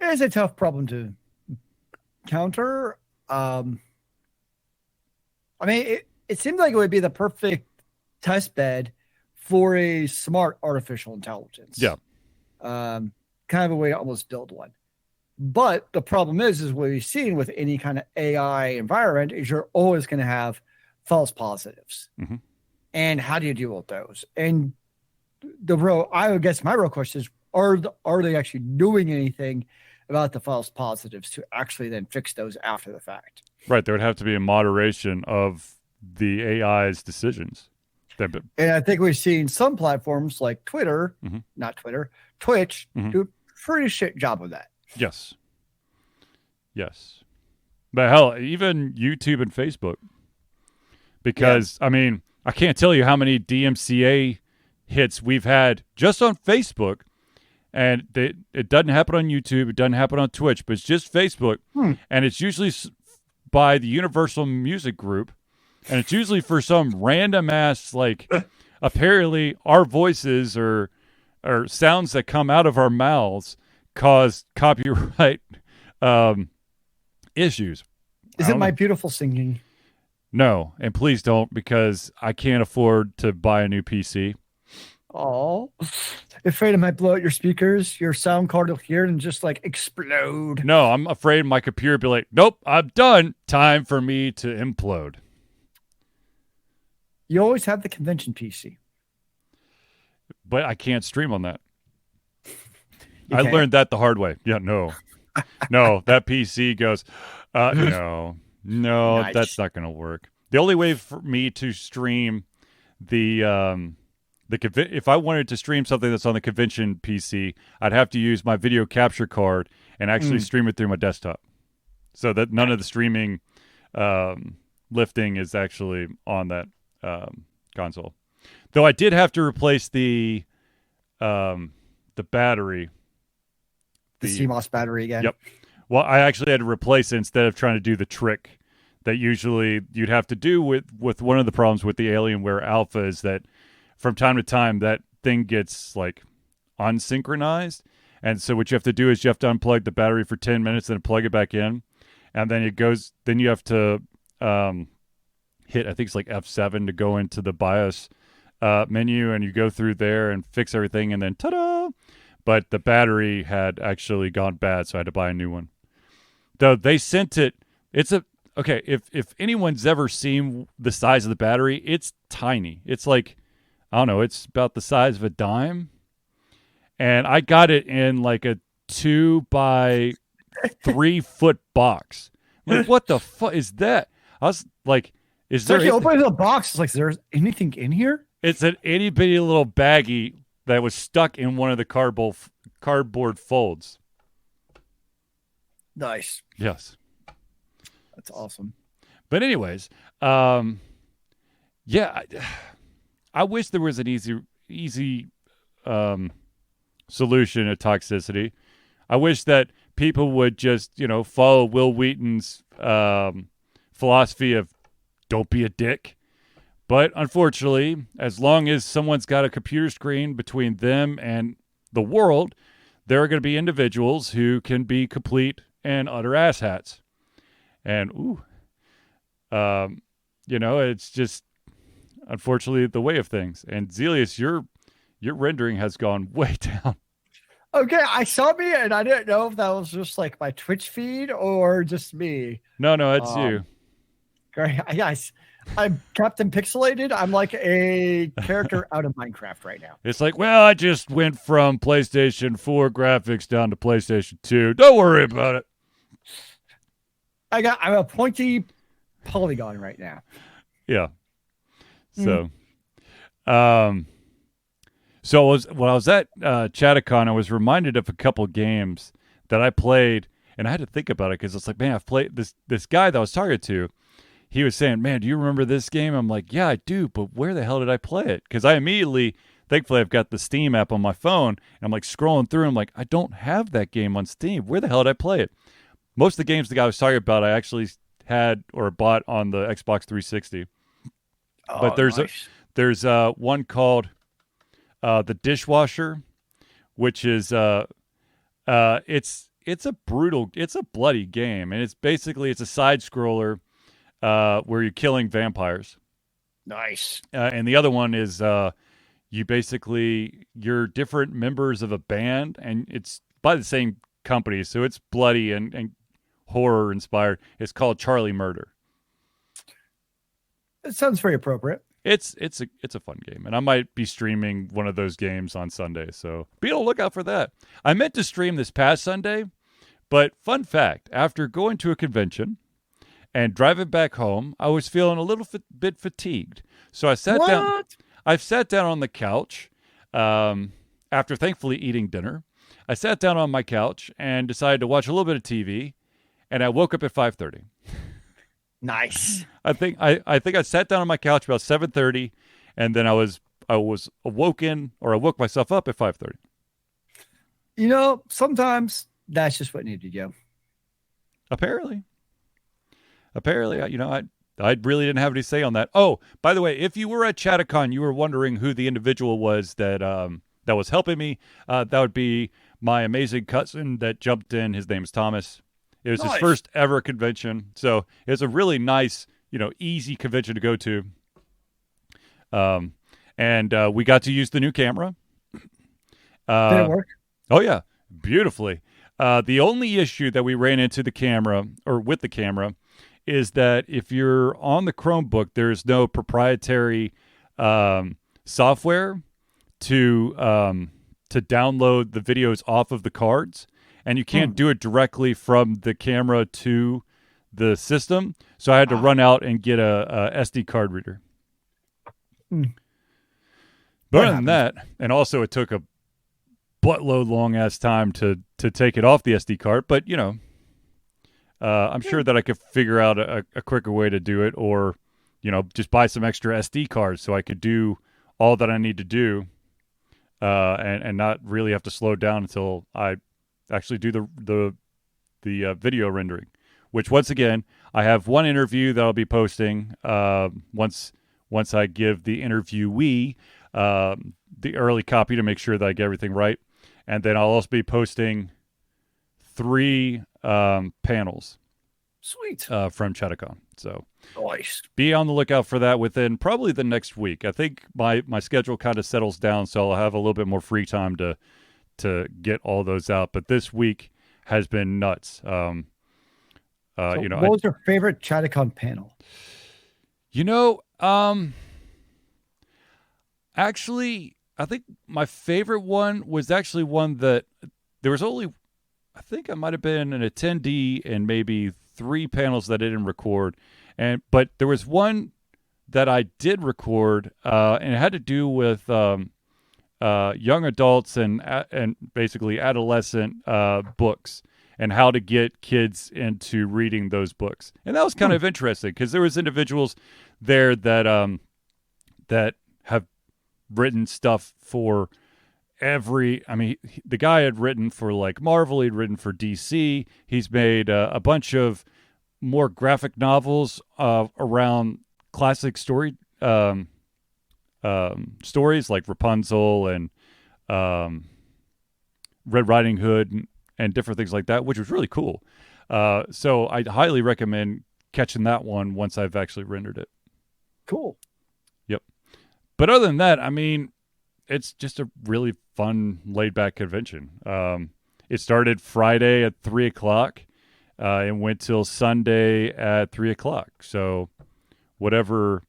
It's a tough problem to counter. I mean, it seems like it would be the perfect test bed for a smart artificial intelligence. Yeah. Kind of a way to almost build one. But the problem is what we've seen with any kind of AI environment is you're always going to have false positives. Mm-hmm. And how do you deal with those? And I guess my real question is, are they actually doing anything about the false positives to actually then fix those after the fact? Right. There would have to be a moderation of the AI's decisions. And I think we've seen some platforms like Twitter, mm-hmm. not Twitter, Twitch, mm-hmm. do a pretty shit job of that. Yes. But hell, even YouTube and Facebook. Because, I mean, I can't tell you how many DMCA hits we've had just on Facebook. And it doesn't happen on YouTube. It doesn't happen on Twitch. But it's just Facebook. And it's usually by the Universal Music Group. And it's usually for some random ass, like, apparently our voices or sounds that come out of our mouths cause copyright issues. Is it my beautiful singing? No, and please don't, because I can't afford to buy a new PC. Oh, afraid it might blow out your speakers, your sound card will hear it and just like explode. No, I'm afraid my computer will be like, nope, I'm done. Time for me to implode. You always have the convention PC. But I can't stream on that. I learned that the hard way. Yeah, no, that PC goes, no, nice. That's not going to work. The only way for me to stream if I wanted to stream something that's on the convention PC, I'd have to use my video capture card and actually stream it through my desktop, so that none of the streaming lifting is actually on that console. Though I did have to replace the battery. The CMOS battery again. Yep. Well, I actually had to replace it instead of trying to do the trick that usually you'd have to do with one of the problems with the Alienware Alpha is that from time to time that thing gets like unsynchronized. And so what you have to do is you have to unplug the battery for 10 minutes and plug it back in. And then then you have to hit, I think it's like F7 to go into the BIOS menu, and you go through there and fix everything, and then ta-da! But the battery had actually gone bad, so I had to buy a new one. Though they sent it, okay, if anyone's ever seen the size of the battery, it's tiny. It's like, I don't know, it's about the size of a dime. And I got it in like a 2 by 3 foot box. Like, what the fuck is that? I was like, is there... opening the box, it's like, is there anything in here? It's an itty bitty little baggie that was stuck in one of the cardboard folds. Nice. Yes. That's awesome. But anyways, yeah, I wish there was an easy solution to toxicity. I wish that people would just, follow Will Wheaton's philosophy of don't be a dick. But unfortunately, as long as someone's got a computer screen between them and the world, there are going to be individuals who can be complete and utter asshats. And, it's just, unfortunately, the way of things. And Zealeus, your rendering has gone way down. Okay, I saw me, and I didn't know if that was just like my Twitch feed or just me. No, it's you. Great, guys. I'm Captain Pixelated. I'm like a character out of Minecraft right now. It's like, well, I just went from PlayStation 4 graphics down to PlayStation 2. Don't worry about it. I'm a pointy polygon right now. Yeah. So, when I was at ChattaCon, I was reminded of a couple games that I played, and I had to think about it because it's like, man, I've played this guy that I was talking to. He was saying, man, do you remember this game? I'm like, yeah, I do, but where the hell did I play it? Because thankfully I've got the Steam app on my phone, and I'm like scrolling through, and I'm like, I don't have that game on Steam. Where the hell did I play it? Most of the games the guy was talking about, I actually had or bought on the Xbox 360. But there's one called The Dishwasher, which is it's a bloody game, and it's a side scroller where you're killing vampires. Nice. And the other one is you're different members of a band, and it's by the same company, so it's bloody and horror inspired. It's called Charlie Murder. It sounds very appropriate. It's a fun game, and I might be streaming one of those games on Sunday, so be on the lookout for that. I meant to stream this past Sunday, but fun fact, after going to a convention and driving back home, I was feeling a little bit fatigued. So I sat down. I sat down on the couch after thankfully eating dinner. I sat down on my couch and decided to watch a little bit of TV, and I woke up at 5:30. Nice. I think I sat down on my couch about 7:30, and then I was awoken, or I woke myself up at 5:30. You know, sometimes that's just what needed to go. Apparently, you know, I really didn't have any say on that. Oh, by the way, if you were at ChattaCon, you were wondering who the individual was that was helping me. That would be my amazing cousin that jumped in. His name is Thomas. It was his first ever convention, so it was a really nice, you know, easy convention to go to. And we got to use the new camera. Did it work? Oh yeah, beautifully. The only issue that we ran into with the camera is that if you're on the Chromebook, there's no proprietary software to download the videos off of the cards, and you can't do it directly from the camera to the system. So I had to run out and get a SD card reader. But other than that, and also it took a buttload long ass time to take it off the SD card, but you know, I'm sure that I could figure out a quicker way to do it, or, you know, just buy some extra SD cards so I could do all that I need to do, and not really have to slow down until I actually do the video rendering. Which, once again, I have one interview that I'll be posting once I give the interviewee the early copy to make sure that I get everything right, and then I'll also be posting 3 panels. Sweet. From ChattaCon. So nice. Be on the lookout for that within probably the next week. I think my schedule kind of settles down, so I'll have a little bit more free time to get all those out. But this week has been nuts. You know, what was your favorite ChattaCon panel? You know, actually, I think my favorite one was actually one that there was only, I think I might have been an attendee and maybe 3 panels that I didn't record, but there was one that I did record, and it had to do with young adults and basically adolescent books, and how to get kids into reading those books. And that was kind of interesting because there was individuals there that that have written stuff for the guy had written for like Marvel, he'd written for DC. He's made a bunch of more graphic novels around classic stories like Rapunzel and Red Riding Hood and different things like that, which was really cool. So I highly recommend catching that one once I've actually rendered it. Cool. Yep. But other than that, I mean, it's just a really fun, laid-back convention. It started Friday at 3 o'clock and went till Sunday at 3 o'clock. So whatever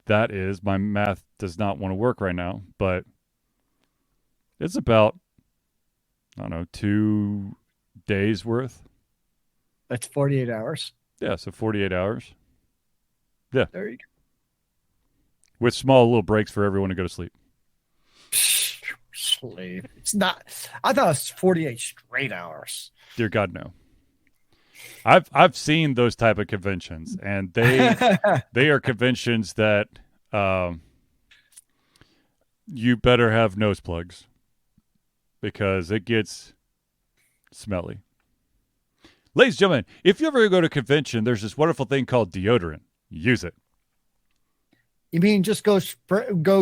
that is, my math does not want to work right now, but it's about, I don't know, 2 days worth. That's 48 hours. Yeah, so 48 hours. Yeah. There you go. With small little breaks for everyone to go to sleep. Sleep. It's not. I thought it was 48 straight hours. Dear God, no. I've seen those type of conventions, and they are conventions that you better have nose plugs because it gets smelly. Ladies and gentlemen, if you ever go to a convention, there's this wonderful thing called deodorant. Use it. You mean just go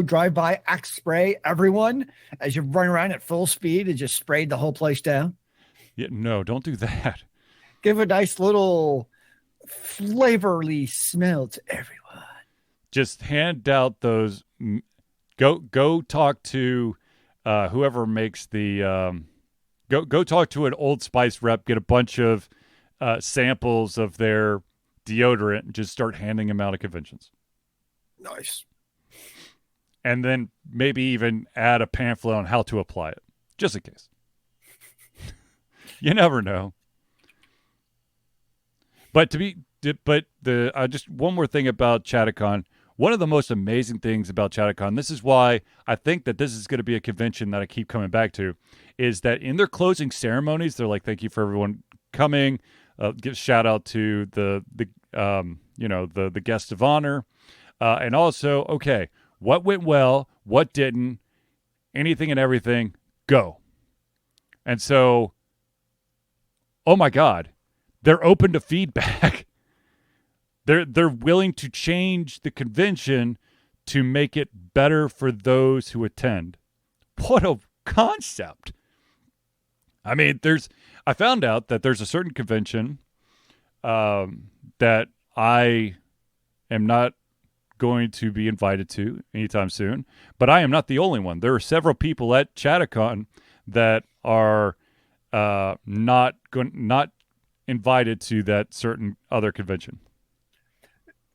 drive by, axe spray everyone as you run around at full speed and just sprayed the whole place down? Yeah, no, don't do that. Give a nice little flavorly smell to everyone. Just hand out those. Go talk to whoever makes the. Go talk to an Old Spice rep. Get a bunch of samples of their deodorant and just start handing them out at conventions. Nice. And then maybe even add a pamphlet on how to apply it, just in case. You never know. But just one more thing about ChattaCon. One of the most amazing things about ChattaCon, this is why I think that this is going to be a convention that I keep coming back to, is that in their closing ceremonies, they're like, "Thank you for everyone coming." Give a shout out to the guest of honor, and also, okay, what went well, what didn't, anything and everything, go. And so, oh my God, they're open to feedback. They're willing to change the convention to make it better for those who attend. What a concept. I mean, I found out that there's a certain convention that I am not going to be invited to anytime soon, but I am not the only one. There are several people at ChattaCon that are not invited to that certain other convention.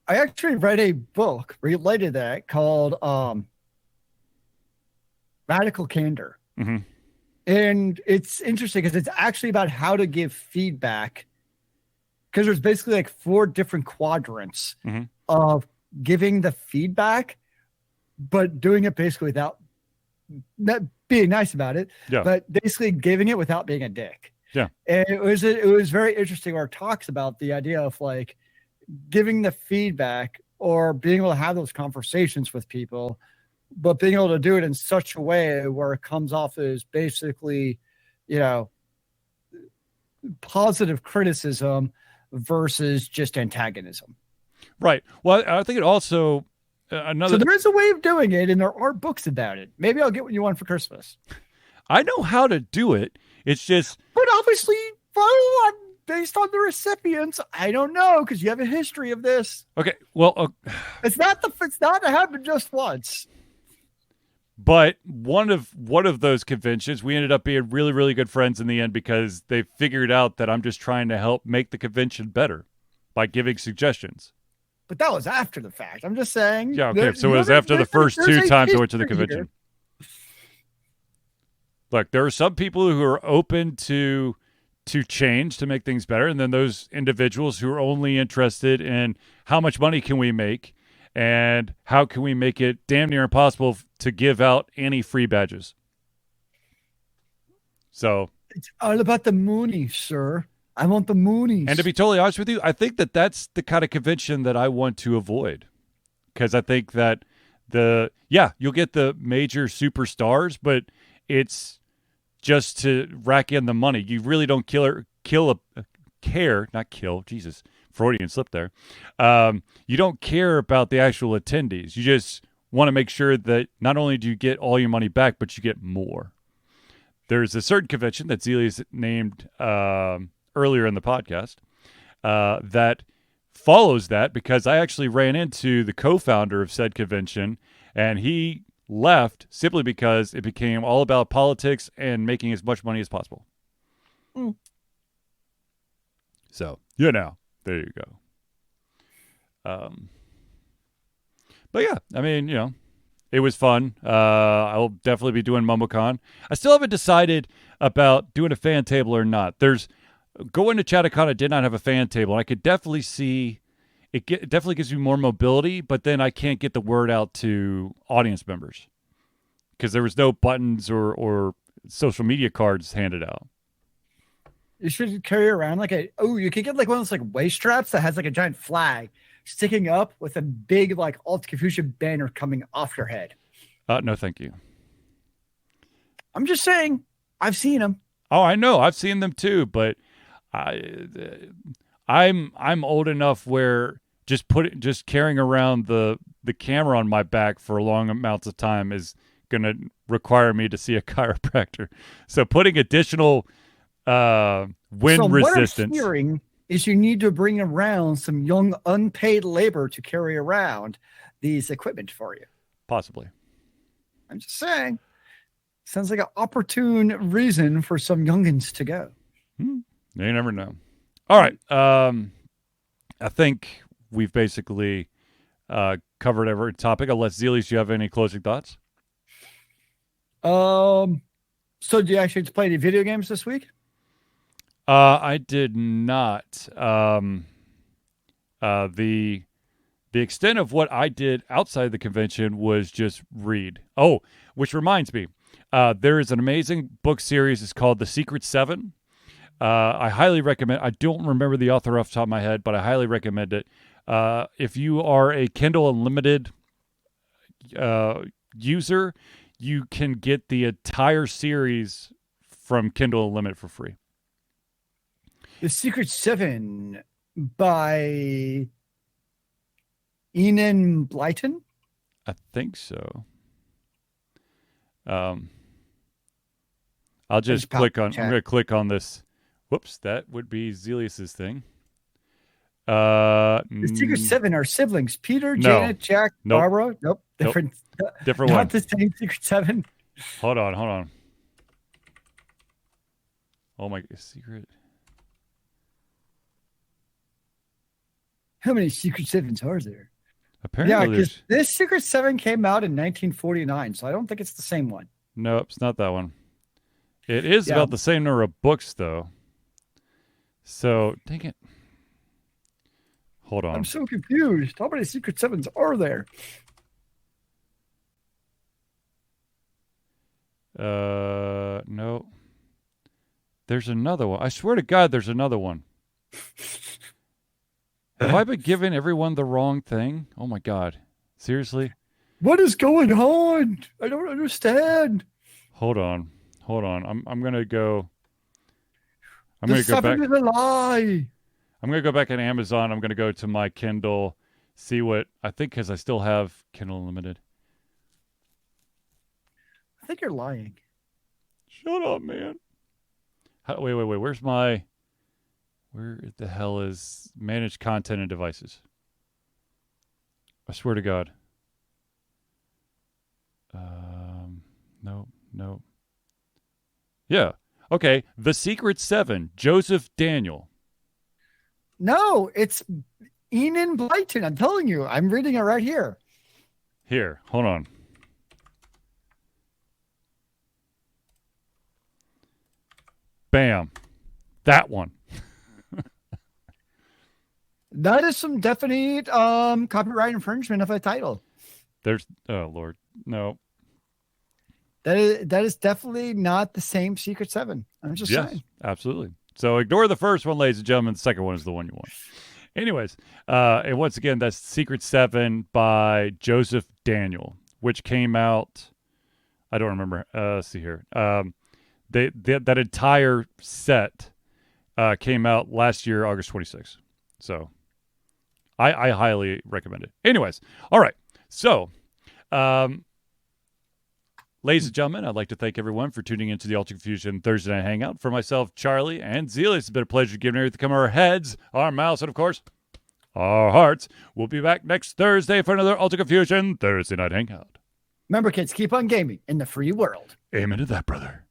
I actually read a book related to that called Radical Candor. Mm-hmm. And it's interesting because it's actually about how to give feedback, because there's basically like 4 different quadrants of giving the feedback, but doing it basically without not being nice about it, but basically giving it without being a dick. Yeah. And it was very interesting where it talks about the idea of like giving the feedback or being able to have those conversations with people, but being able to do it in such a way where it comes off as basically, positive criticism versus just antagonism. Right. Well, I think it also So there is a way of doing it, and there are books about it. Maybe I'll get what you want for Christmas. I know how to do it. It's just, but obviously, based on the recipients, I don't know, because you have a history of this. Okay. Well, it's not to happen just once. But one of those conventions, we ended up being really, really good friends in the end because they figured out that I'm just trying to help make the convention better by giving suggestions. But that was after the fact. I'm just saying. Yeah, okay. So it was after the first 2 times I went to the convention. Here. Look, there are some people who are open to change to make things better, and then those individuals who are only interested in how much money can we make and how can we make it damn near impossible to give out any free badges. So it's all about the moonies, sir. I want the moonies. And to be totally honest with you, I think that that's the kind of convention that I want to avoid, because I think that you'll get the major superstars, but it's just to rack in the money. You really don't Jesus, Freudian slip there. You don't care about the actual attendees. You just want to make sure that not only do you get all your money back, but you get more. There's a certain convention that Zealeus named earlier in the podcast that follows that, because I actually ran into the co-founder of said convention, and he left simply because it became all about politics and making as much money as possible. So, there you go. But yeah, I mean, it was fun. I'll definitely be doing MomoCon. I still haven't decided about doing a fan table or not. Going to ChattaCon, I did not have a fan table, and I could definitely see it definitely gives me more mobility, but then I can't get the word out to audience members because there was no buttons or social media cards handed out. You should carry around you could get like one of those waist straps that has like a giant flag sticking up with a big Alt Confucian banner coming off your head. No, thank you. I'm just saying, I've seen them. Oh, I know. I've seen them too, but I'm old enough where just carrying around the camera on my back for long amounts of time is going to require me to see a chiropractor. So putting additional wind resistance. What I'm hearing is you need to bring around some young unpaid labor to carry around these equipment for you. Possibly. I'm just saying. Sounds like an opportune reason for some youngins to go. You never know. All right. I think we've basically covered every topic. Unless, Zealeus, you have any closing thoughts? So do you actually play any video games this week? I did not. The extent of what I did outside the convention was just read. Oh, which reminds me, there is an amazing book series. It's called The Secret Seven. I highly recommend. I don't remember the author off the top of my head, but I highly recommend it. If you are a Kindle Unlimited user, you can get the entire series from Kindle Unlimited for free. The Secret Seven by Enid Blyton? I think so. I'll just click on. I'm going to click on this. Whoops, that would be Zealeus's thing. The Secret Seven are siblings: Peter, Janet, Jack, Barbara. Nope, different. Different not one. Not the same Secret Seven. Hold on. Oh my secret. How many Secret Sevens are there? Apparently, yeah, because this Secret Seven came out in 1949, so I don't think it's the same one. Nope, it's not that one. It is about the same number of books, though. So, dang it. Hold on. I'm so confused. How many Secret Sevens are there? No. There's another one. I swear to God, there's another one. Have I been giving everyone the wrong thing? Oh my God. Seriously? What is going on? I don't understand. Hold on. I'm gonna go. I'm gonna go back. Is a lie. I'm gonna go back on Amazon. I'm gonna go to my Kindle, see what I think, because I still have Kindle Unlimited. I think you're lying. Shut up, man. Wait. Where the hell is manage content and devices? I swear to God. No. Yeah. Okay. The Secret Seven. Joseph Daniel. No, it's Enid Blyton. I'm telling you. I'm reading it right here. Here. Hold on. Bam. That one. That is some definite copyright infringement of a title. There's Lord. No. That is definitely not the same Secret Seven. I'm just saying. Absolutely. So ignore the first one, ladies and gentlemen. The second one is the one you want. Anyways, and once again, that's Secret Seven by Joseph Daniel, which came out. I don't remember. Let's see here. That entire set came out last year, August 26th. So I highly recommend it. Anyways, all right. So, ladies and gentlemen, I'd like to thank everyone for tuning into the Ultra Confusion Thursday Night Hangout. For myself, Charlie, and Zealeus, it's been a pleasure giving everything come our heads, our mouths, and of course, our hearts. We'll be back next Thursday for another Ultra Confusion Thursday Night Hangout. Remember, kids, keep on gaming in the free world. Amen to that, brother.